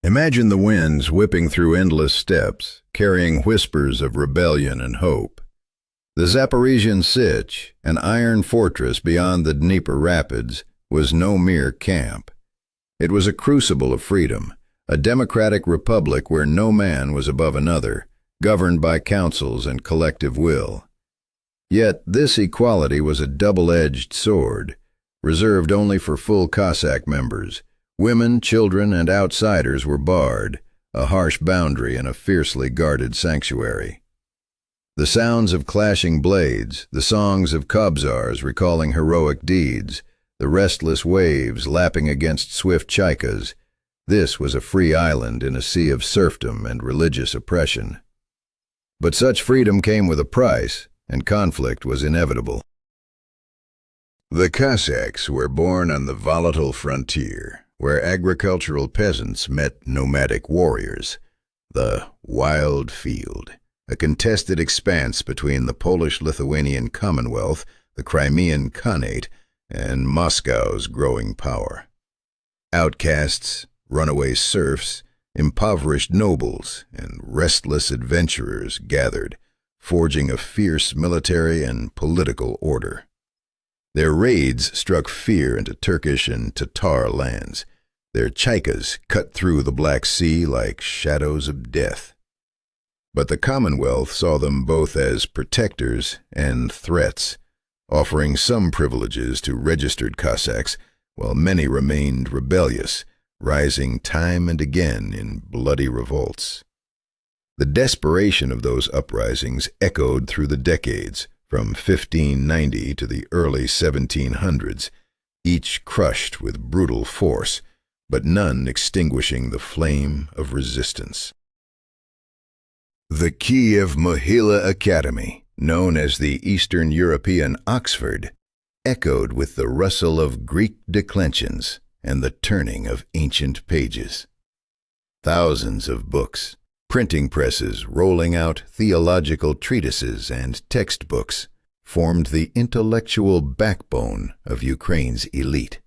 Imagine the winds whipping through endless steppes, carrying whispers of rebellion and hope. The Zaporizhian Sich, an iron fortress beyond the Dnieper Rapids, was no mere camp. It was a crucible of freedom, a democratic republic where no man was above another, governed by councils and collective will. Yet this equality was a double-edged sword, reserved only for full Cossack members. Women, children, and outsiders were barred, a harsh boundary in a fiercely guarded sanctuary. The sounds of clashing blades, the songs of Kobzars recalling heroic deeds, the restless waves lapping against swift chaikas, this was a free island in a sea of serfdom and religious oppression. But such freedom came with a price, and conflict was inevitable. The Cossacks were born on the volatile frontier, where agricultural peasants met nomadic warriors. The wild field, a contested expanse between the Polish-Lithuanian Commonwealth, the Crimean Khanate, and Moscow's growing power. Outcasts, runaway serfs, impoverished nobles, and restless adventurers gathered, forging a fierce military and political order. Their raids struck fear into Turkish and Tatar lands. Their chaikas cut through the Black Sea like shadows of death. But the Commonwealth saw them both as protectors and threats, offering some privileges to registered Cossacks, while many remained rebellious, rising time and again in bloody revolts. The desperation of those uprisings echoed through the decades, from 1590 to the early 1700s, each crushed with brutal force, but none extinguishing the flame of resistance. The Kiev Mohila Academy, known as the Eastern European Oxford, echoed with the rustle of Greek declensions and the turning of ancient pages. Thousands of books, printing presses rolling out theological treatises and textbooks, formed the intellectual backbone of Ukraine's elite.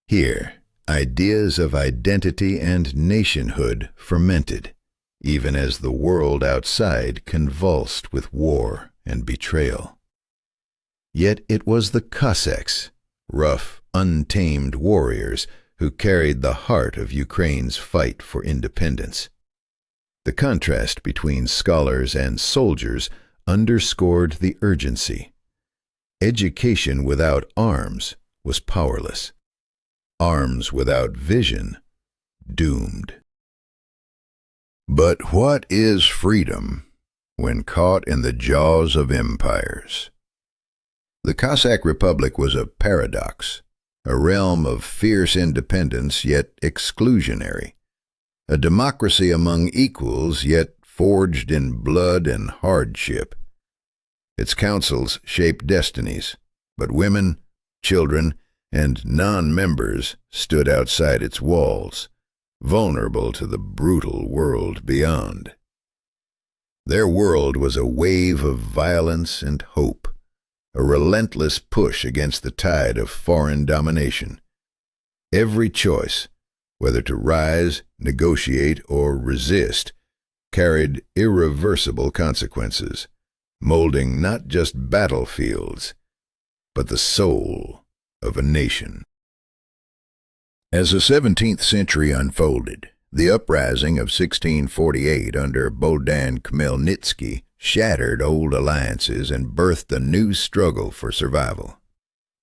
Here, ideas of identity and nationhood fermented, even as the world outside convulsed with war and betrayal. Yet it was the Cossacks, rough, untamed warriors, who carried the heart of Ukraine's fight for independence. The contrast between scholars and soldiers underscored the urgency. Education without arms was powerless. Arms without vision, doomed. But what is freedom when caught in the jaws of empires? The Cossack Republic was a paradox, a realm of fierce independence yet exclusionary, a democracy among equals yet forged in blood and hardship. Its councils shaped destinies, but women, children, and non-members stood outside its walls, vulnerable to the brutal world beyond. Their world was a wave of violence and hope, a relentless push against the tide of foreign domination. Every choice, whether to rise, negotiate, or resist, carried irreversible consequences, molding not just battlefields, but the soul of a nation. As the 17th century unfolded, the uprising of 1648 under Bohdan Khmelnytsky shattered old alliances and birthed a new struggle for survival.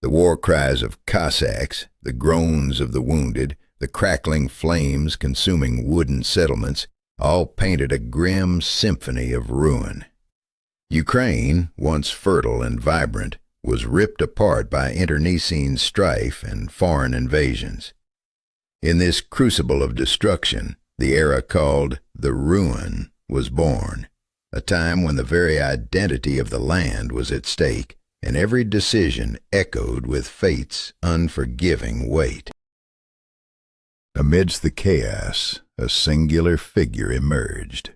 The war cries of Cossacks, the groans of the wounded, the crackling flames consuming wooden settlements, all painted a grim symphony of ruin. Ukraine, once fertile and vibrant, was ripped apart by internecine strife and foreign invasions. In this crucible of destruction, the era called the Ruin was born, a time when the very identity of the land was at stake, and every decision echoed with fate's unforgiving weight. Amidst the chaos, a singular figure emerged.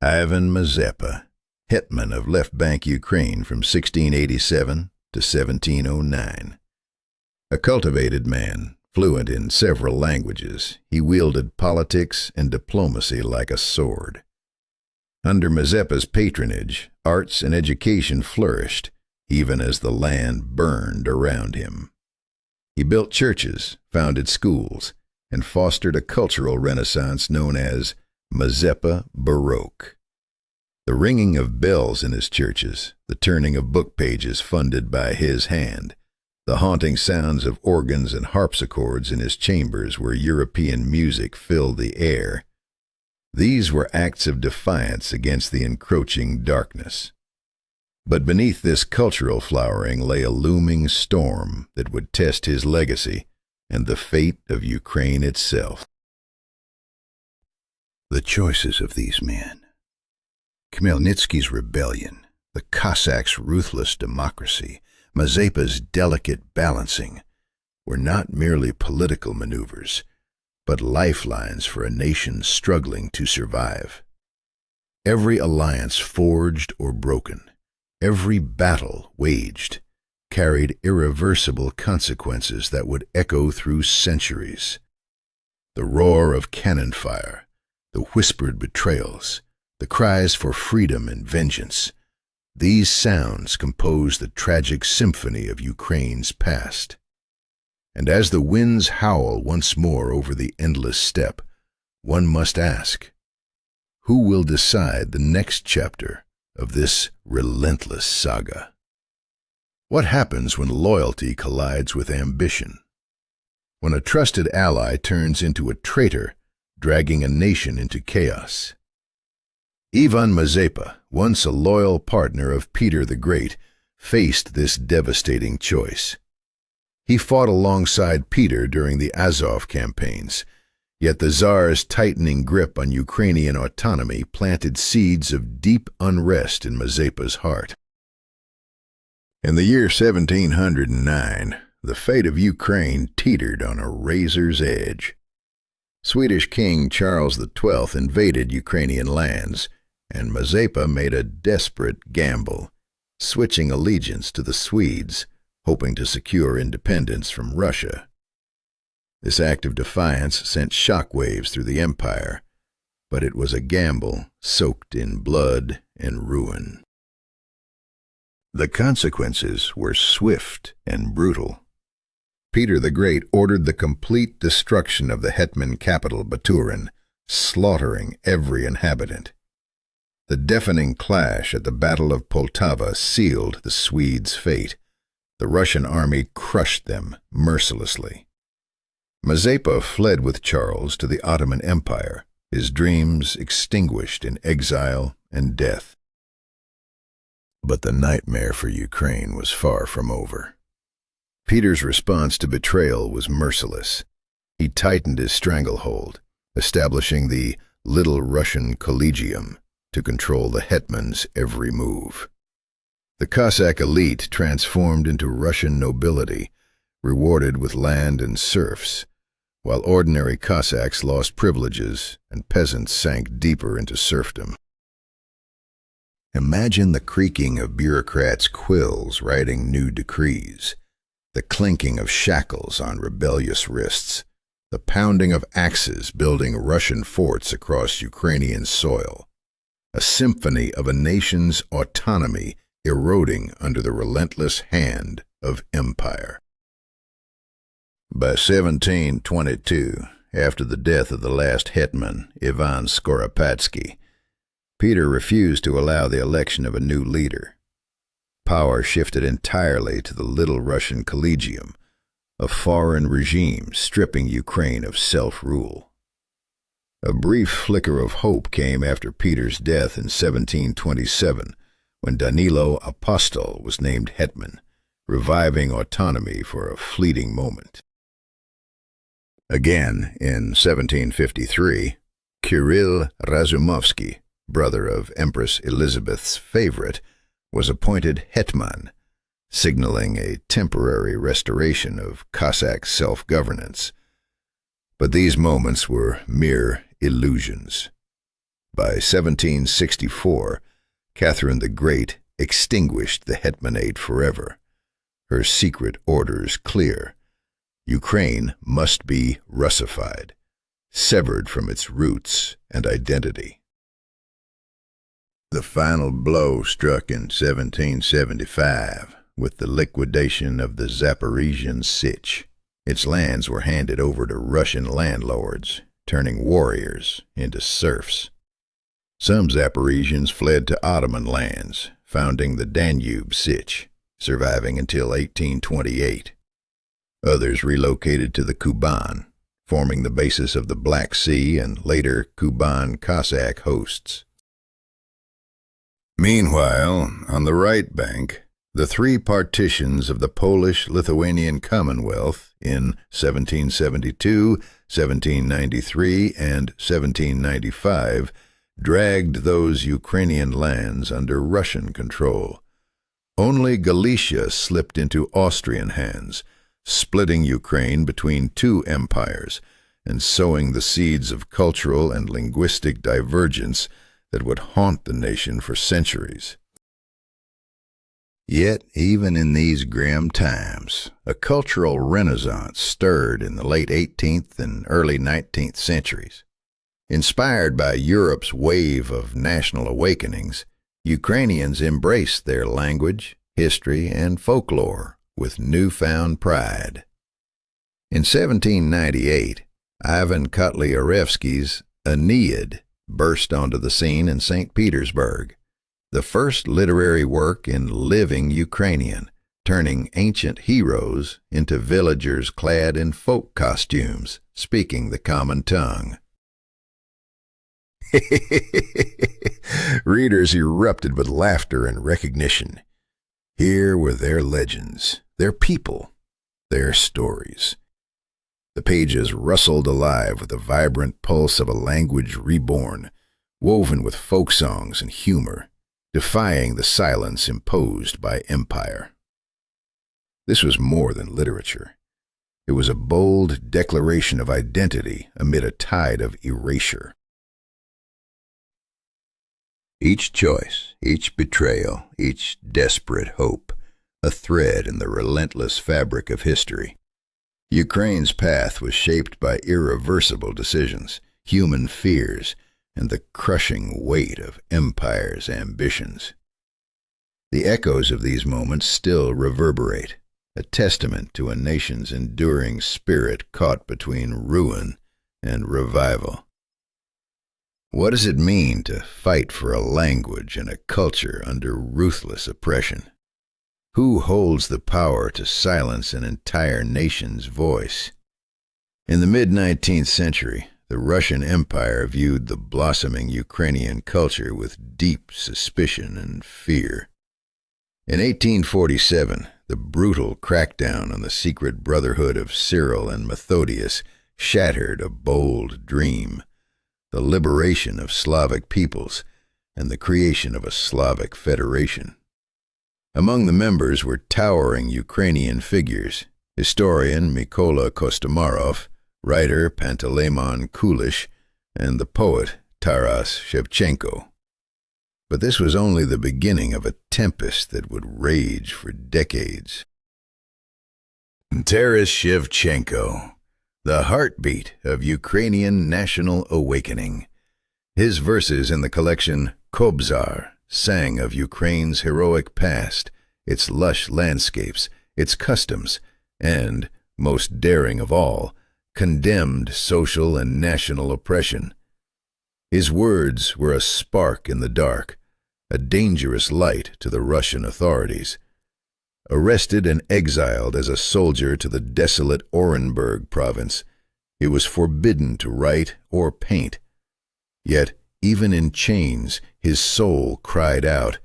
Ivan Mazepa, hetman of left-bank Ukraine from 1687 to 1709. A cultivated man, fluent in several languages, he wielded politics and diplomacy like a sword. Under Mazepa's patronage, arts and education flourished, even as the land burned around him. He built churches, founded schools, and fostered a cultural renaissance known as Mazepa Baroque. The ringing of bells in his churches, the turning of book pages funded by his hand, the haunting sounds of organs and harpsichords in his chambers where European music filled the air. These were acts of defiance against the encroaching darkness. But beneath this cultural flowering lay a looming storm that would test his legacy and the fate of Ukraine itself. The choices of these men. Khmelnytsky's rebellion, the Cossacks' ruthless democracy, Mazepa's delicate balancing, were not merely political maneuvers, but lifelines for a nation struggling to survive. Every alliance forged or broken, every battle waged, carried irreversible consequences that would echo through centuries. The roar of cannon fire, the whispered betrayals, the cries for freedom and vengeance, these sounds compose the tragic symphony of Ukraine's past. And as the winds howl once more over the endless steppe, one must ask, who will decide the next chapter of this relentless saga? What happens when loyalty collides with ambition? When a trusted ally turns into a traitor, dragging a nation into chaos? Ivan Mazepa, once a loyal partner of Peter the Great, faced this devastating choice. He fought alongside Peter during the Azov campaigns, yet the Tsar's tightening grip on Ukrainian autonomy planted seeds of deep unrest in Mazepa's heart. In the year 1709, the fate of Ukraine teetered on a razor's edge. Swedish King Charles XII invaded Ukrainian lands, and Mazepa made a desperate gamble, switching allegiance to the Swedes, hoping to secure independence from Russia. This act of defiance sent shockwaves through the empire, but it was a gamble soaked in blood and ruin. The consequences were swift and brutal. Peter the Great ordered the complete destruction of the hetman capital Baturin, slaughtering every inhabitant. The deafening clash at the Battle of Poltava sealed the Swedes' fate. The Russian army crushed them mercilessly. Mazepa fled with Charles to the Ottoman Empire, his dreams extinguished in exile and death. But the nightmare for Ukraine was far from over. Peter's response to betrayal was merciless. He tightened his stranglehold, establishing the Little Russian Collegium to control the hetman's every move. The Cossack elite transformed into Russian nobility, rewarded with land and serfs, while ordinary Cossacks lost privileges and peasants sank deeper into serfdom. Imagine the creaking of bureaucrats' quills writing new decrees, the clinking of shackles on rebellious wrists, the pounding of axes building Russian forts across Ukrainian soil, a symphony of a nation's autonomy eroding under the relentless hand of empire. By 1722, after the death of the last hetman, Ivan Skoropadsky, Peter refused to allow the election of a new leader. Power shifted entirely to the Little Russian Collegium, a foreign regime stripping Ukraine of self-rule. A brief flicker of hope came after Peter's death in 1727, when Danilo Apostol was named hetman, reviving autonomy for a fleeting moment. Again, in 1753, Kirill Razumovsky, brother of Empress Elizabeth's favorite, was appointed hetman, signaling a temporary restoration of Cossack self-governance. But these moments were mere illusions. By 1764, Catherine the Great extinguished the hetmanate forever, her secret orders clear. Ukraine must be Russified, severed from its roots and identity. The final blow struck in 1775 with the liquidation of the Zaporizhian Sich. Its lands were handed over to Russian landlords, turning warriors into serfs. Some Zaporizhians fled to Ottoman lands, founding the Danube Sich, surviving until 1828. Others relocated to the Kuban, forming the basis of the Black Sea and later Kuban Cossack hosts. Meanwhile, on the right bank, the three partitions of the Polish-Lithuanian Commonwealth in 1772, 1793, and 1795 dragged those Ukrainian lands under Russian control. Only Galicia slipped into Austrian hands, splitting Ukraine between two empires and sowing the seeds of cultural and linguistic divergence that would haunt the nation for centuries. Yet, even in these grim times, a cultural renaissance stirred in the late 18th and early 19th centuries. Inspired by Europe's wave of national awakenings, Ukrainians embraced their language, history, and folklore with newfound pride. In 1798, Ivan Kotlyarevsky's Aeneid burst onto the scene in St. Petersburg, the first literary work in living Ukrainian, turning ancient heroes into villagers clad in folk costumes, speaking the common tongue. Readers erupted with laughter and recognition. Here were their legends, their people, their stories. The pages rustled alive with the vibrant pulse of a language reborn, woven with folk songs and humor, defying the silence imposed by empire. This was more than literature. It was a bold declaration of identity amid a tide of erasure. Each choice, each betrayal, each desperate hope, a thread in the relentless fabric of history. Ukraine's path was shaped by irreversible decisions, human fears, and the crushing weight of empire's ambitions. The echoes of these moments still reverberate, a testament to a nation's enduring spirit caught between ruin and revival. What does it mean to fight for a language and a culture under ruthless oppression? Who holds the power to silence an entire nation's voice? In the mid-19th century, the Russian Empire viewed the blossoming Ukrainian culture with deep suspicion and fear. In 1847, the brutal crackdown on the secret brotherhood of Cyril and Methodius shattered a bold dream, the liberation of Slavic peoples and the creation of a Slavic federation. Among the members were towering Ukrainian figures: historian Mykola Kostomarov, writer Panteleimon Kulish, and the poet Taras Shevchenko. But this was only the beginning of a tempest that would rage for decades. Taras Shevchenko, the heartbeat of Ukrainian national awakening. His verses in the collection Kobzar sang of Ukraine's heroic past, its lush landscapes, its customs, and, most daring of all, condemned social and national oppression. His words were a spark in the dark, a dangerous light to the Russian authorities. Arrested and exiled as a soldier to the desolate Orenburg province, he was forbidden to write or paint. Yet, even in chains, his soul cried out,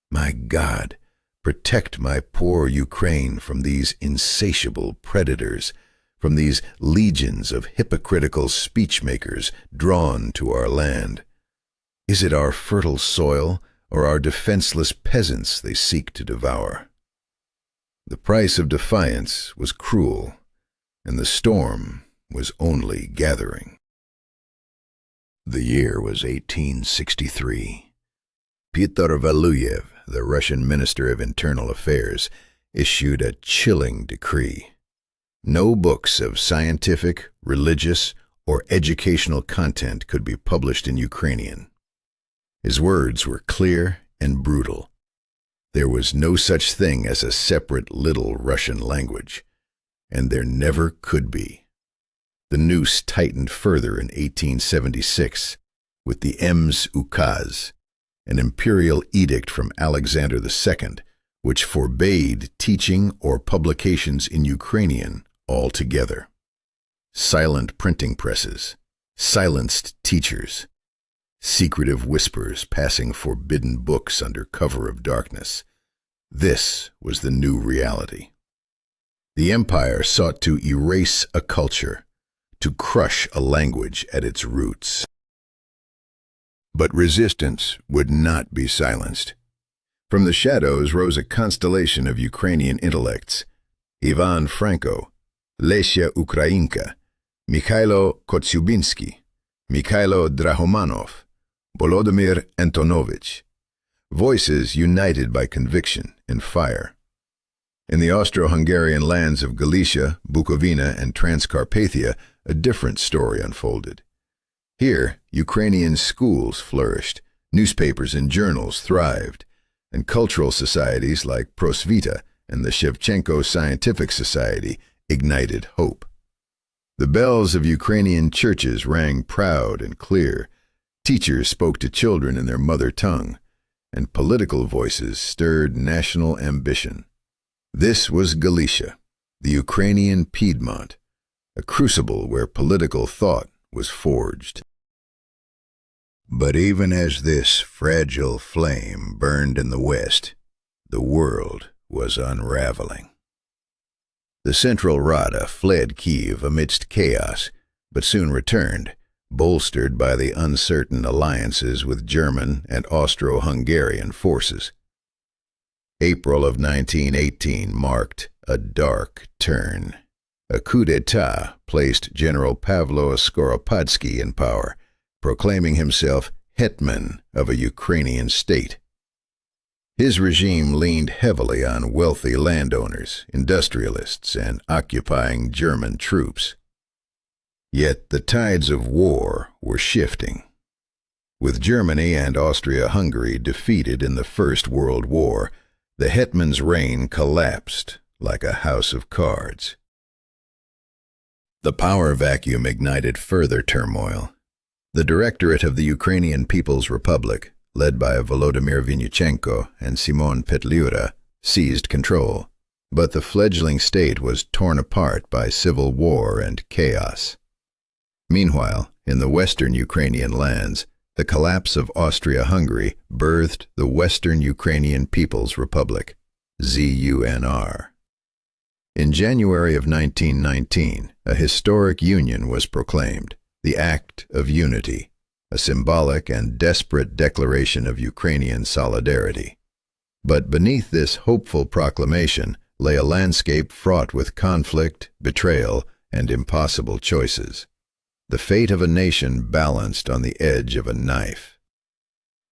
"My God, protect my poor Ukraine from these insatiable predators, from these legions of hypocritical speechmakers drawn to our land. Is it our fertile soil or our defenseless peasants they seek to devour?" The price of defiance was cruel, and the storm was only gathering. The year was 1863. Pyotr Valuyev, the Russian Minister of Internal Affairs, issued a chilling decree. No books of scientific, religious, or educational content could be published in Ukrainian. His words were clear and brutal. There was no such thing as a separate Little Russian language, and there never could be. The noose tightened further in 1876 with the Ems Ukaz, an imperial edict from Alexander II, which forbade teaching or publications in Ukrainian altogether. Silent printing presses, silenced teachers, secretive whispers passing forbidden books under cover of darkness. This was the new reality. The empire sought to erase a culture, to crush a language at its roots. But resistance would not be silenced. From the shadows rose a constellation of Ukrainian intellects: Ivan Franko, Lesya Ukrainka, Mikhailo Kotsiubinsky, Mikhailo Drahomanov, Volodymyr Antonovich, voices united by conviction and fire. In the Austro-Hungarian lands of Galicia, Bukovina, and Transcarpathia, a different story unfolded. Here, Ukrainian schools flourished, newspapers and journals thrived, and cultural societies like Prosvita and the Shevchenko Scientific Society ignited hope. The bells of Ukrainian churches rang proud and clear, teachers spoke to children in their mother tongue, and political voices stirred national ambition. This was Galicia, the Ukrainian Piedmont, a crucible where political thought was forged. But even as this fragile flame burned in the west, the world was unraveling. The Central Rada fled Kiev amidst chaos, but soon returned, bolstered by the uncertain alliances with German and Austro-Hungarian forces. April of 1918 marked a dark turn. A coup d'etat placed General Pavlo Skoropadsky in power, proclaiming himself hetman of a Ukrainian state. His regime leaned heavily on wealthy landowners, industrialists, and occupying German troops. Yet the tides of war were shifting. With Germany and Austria-Hungary defeated in the First World War, the hetman's reign collapsed like a house of cards. The power vacuum ignited further turmoil. The Directorate of the Ukrainian People's Republic, led by Volodymyr Vinnychenko and Simon Petliura, seized control, but the fledgling state was torn apart by civil war and chaos. Meanwhile, in the western Ukrainian lands, the collapse of Austria-Hungary birthed the Western Ukrainian People's Republic, ZUNR. In January of 1919, a historic union was proclaimed, the Act of Unity, a symbolic and desperate declaration of Ukrainian solidarity. But beneath this hopeful proclamation lay a landscape fraught with conflict, betrayal, and impossible choices. The fate of a nation balanced on the edge of a knife.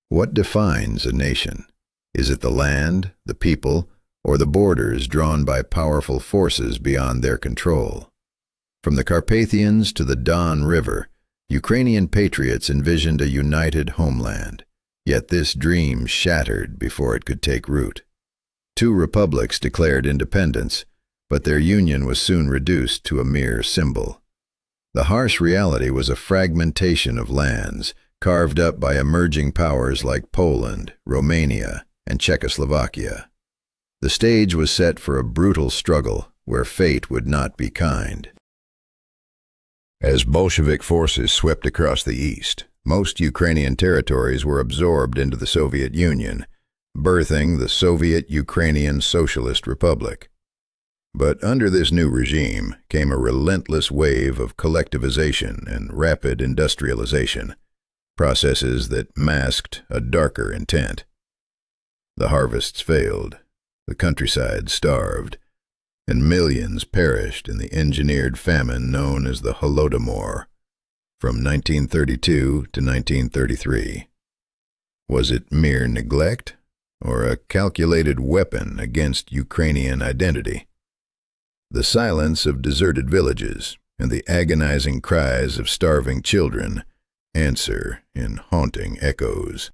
What defines a nation? Is it the land, the people, or the borders drawn by powerful forces beyond their control? From the Carpathians to the Don River, Ukrainian patriots envisioned a united homeland. Yet this dream shattered before it could take root. Two republics declared independence, but their union was soon reduced to a mere symbol. The harsh reality was a fragmentation of lands, carved up by emerging powers like Poland, Romania, and Czechoslovakia. The stage was set for a brutal struggle where fate would not be kind. As Bolshevik forces swept across the east, most Ukrainian territories were absorbed into the Soviet Union, birthing the Soviet Ukrainian Socialist Republic. But under this new regime came a relentless wave of collectivization and rapid industrialization, processes that masked a darker intent. The harvests failed, the countryside starved, and millions perished in the engineered famine known as the Holodomor from 1932 to 1933. Was it mere neglect, or a calculated weapon against Ukrainian identity? The silence of deserted villages and the agonizing cries of starving children answer in haunting echoes.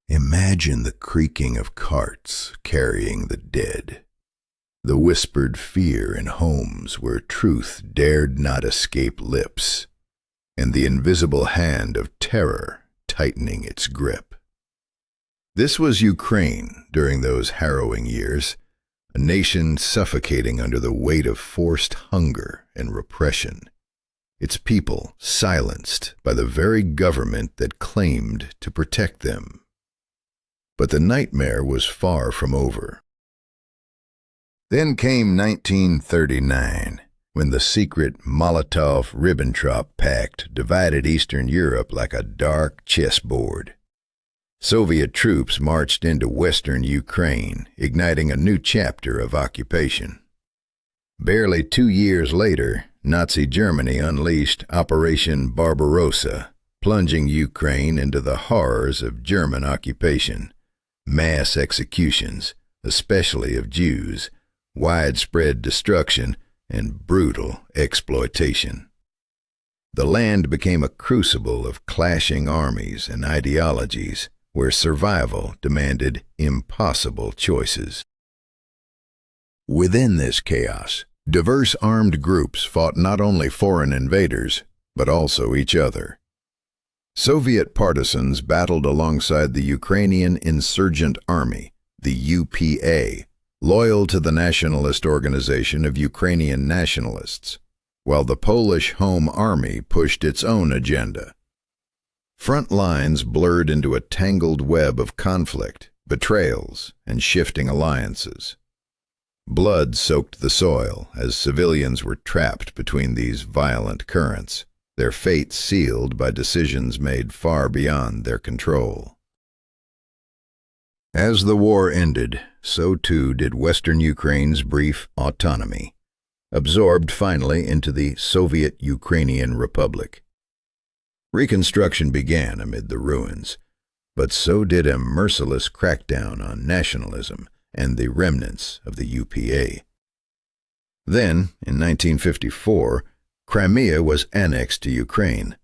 Imagine the creaking of carts carrying the dead, the whispered fear in homes where truth dared not escape lips, and the invisible hand of terror tightening its grip. This was Ukraine during those harrowing years, a nation suffocating under the weight of forced hunger and repression, its people silenced by the very government that claimed to protect them. But the nightmare was far from over. Then came 1939, when the secret Molotov-Ribbentrop Pact divided Eastern Europe like a dark chessboard. Soviet troops marched into Western Ukraine, igniting a new chapter of occupation. Barely 2 years later, Nazi Germany unleashed Operation Barbarossa, plunging Ukraine into the horrors of German occupation, mass executions, especially of Jews, widespread destruction, and brutal exploitation. The land became a crucible of clashing armies and ideologies, where survival demanded impossible choices. Within this chaos, diverse armed groups fought not only foreign invaders, but also each other. Soviet partisans battled alongside the Ukrainian Insurgent Army, the UPA, loyal to the nationalist organization of Ukrainian nationalists, while the Polish Home Army pushed its own agenda. Front lines blurred into a tangled web of conflict, betrayals, and shifting alliances. Blood soaked the soil as civilians were trapped between these violent currents, their fates sealed by decisions made far beyond their control. As the war ended, so too did Western Ukraine's brief autonomy, absorbed finally into the Soviet Ukrainian Republic. Reconstruction began amid the ruins, but so did a merciless crackdown on nationalism and the remnants of the UPA. Then, in 1954, Crimea was annexed to Ukraine,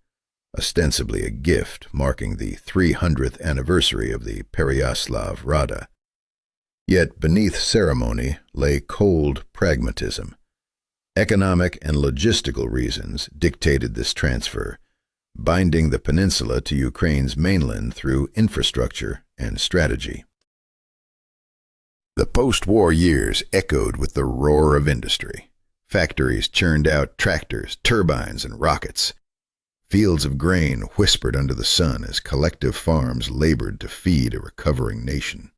ostensibly a gift marking the 300th anniversary of the Pereyaslav Rada. Yet beneath ceremony lay cold pragmatism. Economic and logistical reasons dictated this transfer, binding the peninsula to Ukraine's mainland through infrastructure and strategy. The post-war years echoed with the roar of industry. Factories churned out tractors, turbines, and rockets. Fields of grain whispered under the sun as collective farms labored to feed a recovering nation.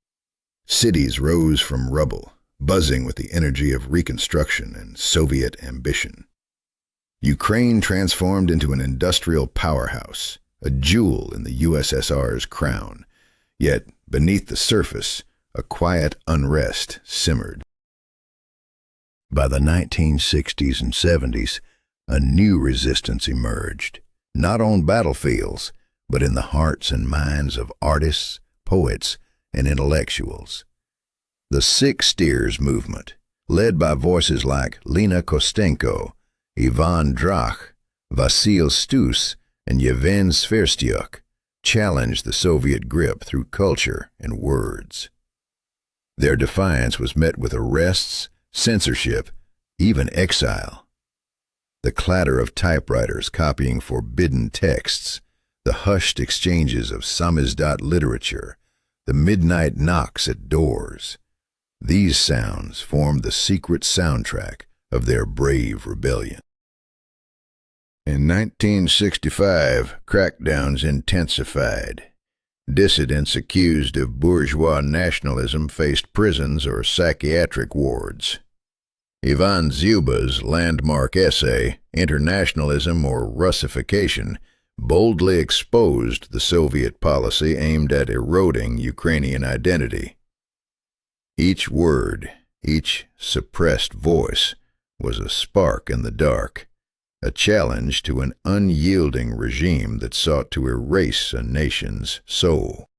Cities rose from rubble, buzzing with the energy of reconstruction and Soviet ambition. Ukraine transformed into an industrial powerhouse, a jewel in the USSR's crown. Yet, Beneath the surface, a quiet unrest simmered. By the 1960s and 70s, a new resistance emerged, not on battlefields, but in the hearts and minds of artists, poets, and intellectuals. The Six Steers movement, led by voices like Lena Kostenko, Ivan Drach, Vasil Stus, and Yevhen Sverstyuk, challenged the Soviet grip through culture and words. Their defiance was met with arrests, censorship, even exile. The clatter of typewriters copying forbidden texts, the hushed exchanges of samizdat literature, the midnight knocks at doors, these sounds formed the secret soundtrack of their brave rebellion. In 1965, crackdowns intensified. Dissidents accused of bourgeois nationalism faced prisons or psychiatric wards. Ivan Zuba's landmark essay, Internationalism or Russification, boldly exposed the Soviet policy aimed at eroding Ukrainian identity. Each word, each suppressed voice, was a spark in the dark, a challenge to an unyielding regime that sought to erase a nation's soul.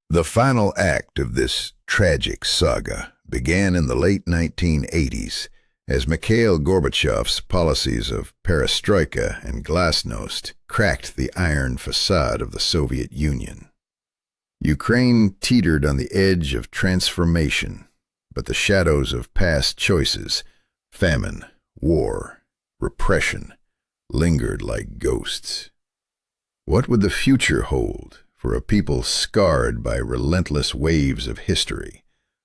The final act of this tragic saga began in the late 1980s as Mikhail Gorbachev's policies of perestroika and glasnost cracked the iron facade of the Soviet Union. Ukraine teetered on the edge of transformation, but the shadows of past choices, famine, war, repression, lingered like ghosts. What would the future hold for a people scarred by relentless waves of history,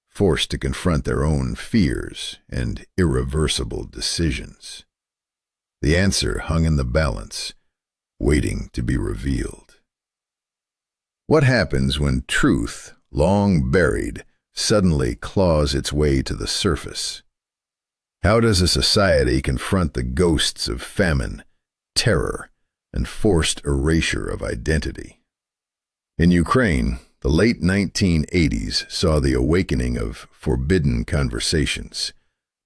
forced to confront their own fears and irreversible decisions? The answer hung in the balance, waiting to be revealed. What happens when truth, long buried, suddenly claws its way to the surface? How does a society confront the ghosts of famine, terror, and forced erasure of identity? In Ukraine, the late 1980s saw the awakening of forbidden conversations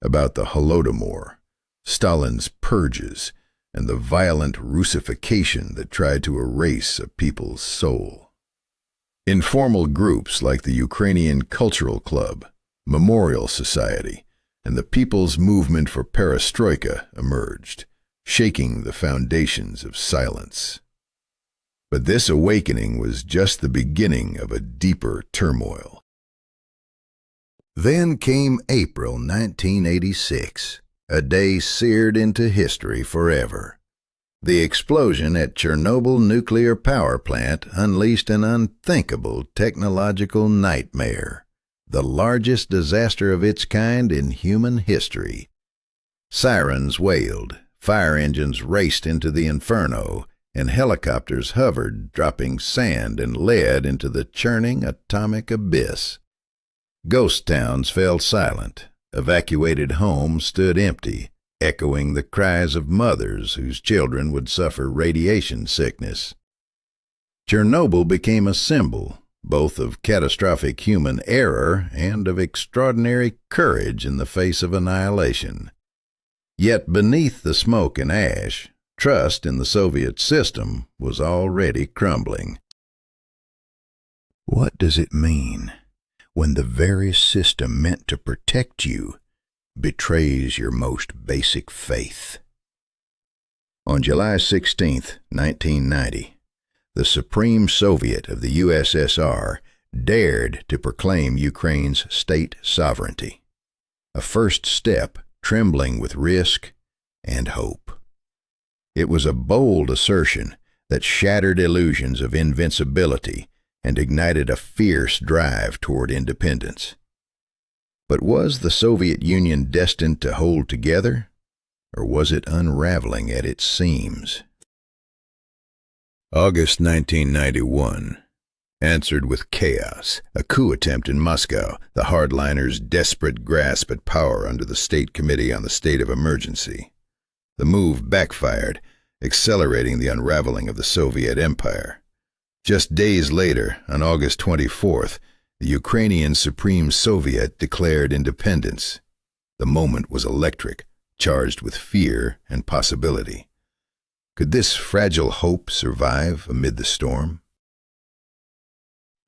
about the Holodomor, Stalin's purges, and the violent Russification that tried to erase a people's soul. Informal groups like the Ukrainian Cultural Club, Memorial Society, and the People's Movement for Perestroika emerged, shaking the foundations of silence. But this awakening was just the beginning of a deeper turmoil. Then came April 1986, a day seared into history forever. The explosion at Chernobyl nuclear power plant unleashed an unthinkable technological nightmare, the largest disaster of its kind in human history. Sirens wailed, fire engines raced into the inferno, and helicopters hovered, dropping sand and lead into the churning atomic abyss. Ghost towns fell silent. Evacuated homes stood empty, echoing the cries of mothers whose children would suffer radiation sickness. Chernobyl became a symbol, both of catastrophic human error and of extraordinary courage in the face of annihilation. Yet beneath the smoke and ash, trust in the Soviet system was already crumbling. What does it mean when the very system meant to protect you betrays your most basic faith? On July 16, 1990, the Supreme Soviet of the USSR dared to proclaim Ukraine's state sovereignty, a first step trembling with risk and hope. It was a bold assertion that shattered illusions of invincibility and ignited a fierce drive toward independence. But was the Soviet Union destined to hold together, or was it unraveling at its seams? August 1991 answered with chaos, a coup attempt in Moscow, the hardliners' desperate grasp at power under the State Committee on the State of Emergency. The move backfired, accelerating the unraveling of the Soviet Empire. Just days later, on August 24th, the Ukrainian Supreme Soviet declared independence. The moment was electric, charged with fear and possibility. Could this fragile hope survive amid the storm?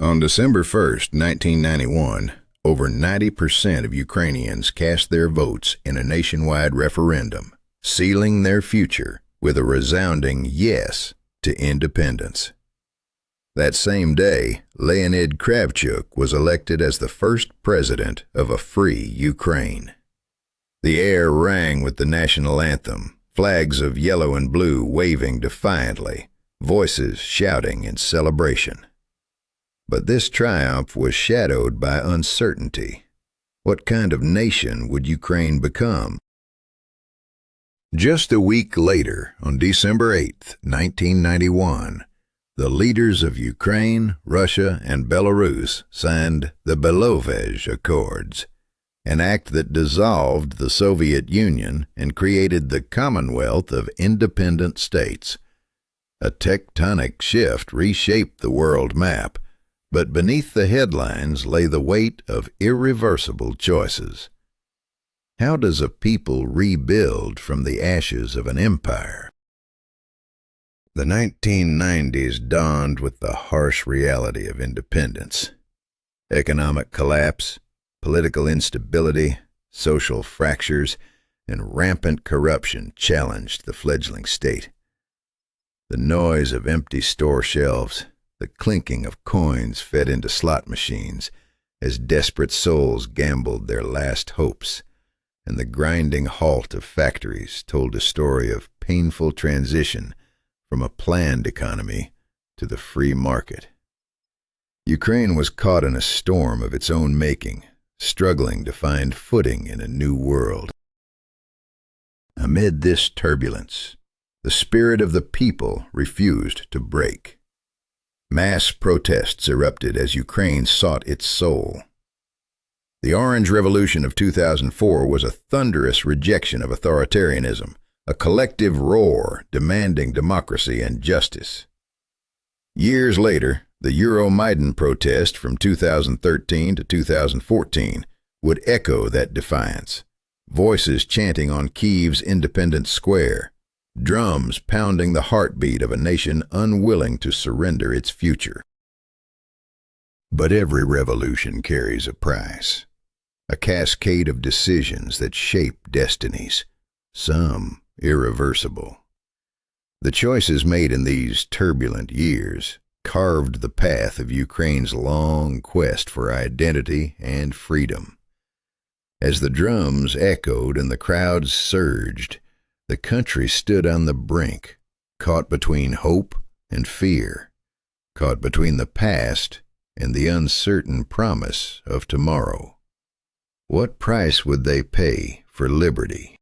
On December 1st, 1991, over 90% of Ukrainians cast their votes in a nationwide referendum, sealing their future with a resounding yes to independence. That same day, Leonid Kravchuk was elected as the first president of a free Ukraine. The air rang with the national anthem, flags of yellow and blue waving defiantly, voices shouting in celebration. But this triumph was shadowed by uncertainty. What kind of nation would Ukraine become? Just a week later, on December 8, 1991, the leaders of Ukraine, Russia, and Belarus signed the Belovezh Accords, an act that dissolved the Soviet Union and created the Commonwealth of Independent States. A tectonic shift reshaped the world map, but beneath the headlines lay the weight of irreversible choices. How does a people rebuild from the ashes of an empire? The 1990s dawned with the harsh reality of independence. Economic collapse, political instability, social fractures, and rampant corruption challenged the fledgling state. The noise of empty store shelves, the clinking of coins fed into slot machines as desperate souls gambled their last hopes, and the grinding halt of factories told a story of painful transition from a planned economy to the free market. Ukraine was caught in a storm of its own making, struggling to find footing in a new world. Amid this turbulence, the spirit of the people refused to break. Mass protests erupted as Ukraine sought its soul. The Orange Revolution of 2004 was a thunderous rejection of authoritarianism, a collective roar demanding democracy and justice. Years later, the Euromaidan protest from 2013 to 2014 would echo that defiance, voices chanting on Kyiv's Independence Square, drums pounding the heartbeat of a nation unwilling to surrender its future. But every revolution carries a price, a cascade of decisions that shape destinies, some irreversible. The choices made in these turbulent years carved the path of Ukraine's long quest for identity and freedom. As the drums echoed and the crowds surged, the country stood on the brink, caught between hope and fear, caught between the past and the uncertain promise of tomorrow. What price would they pay for liberty?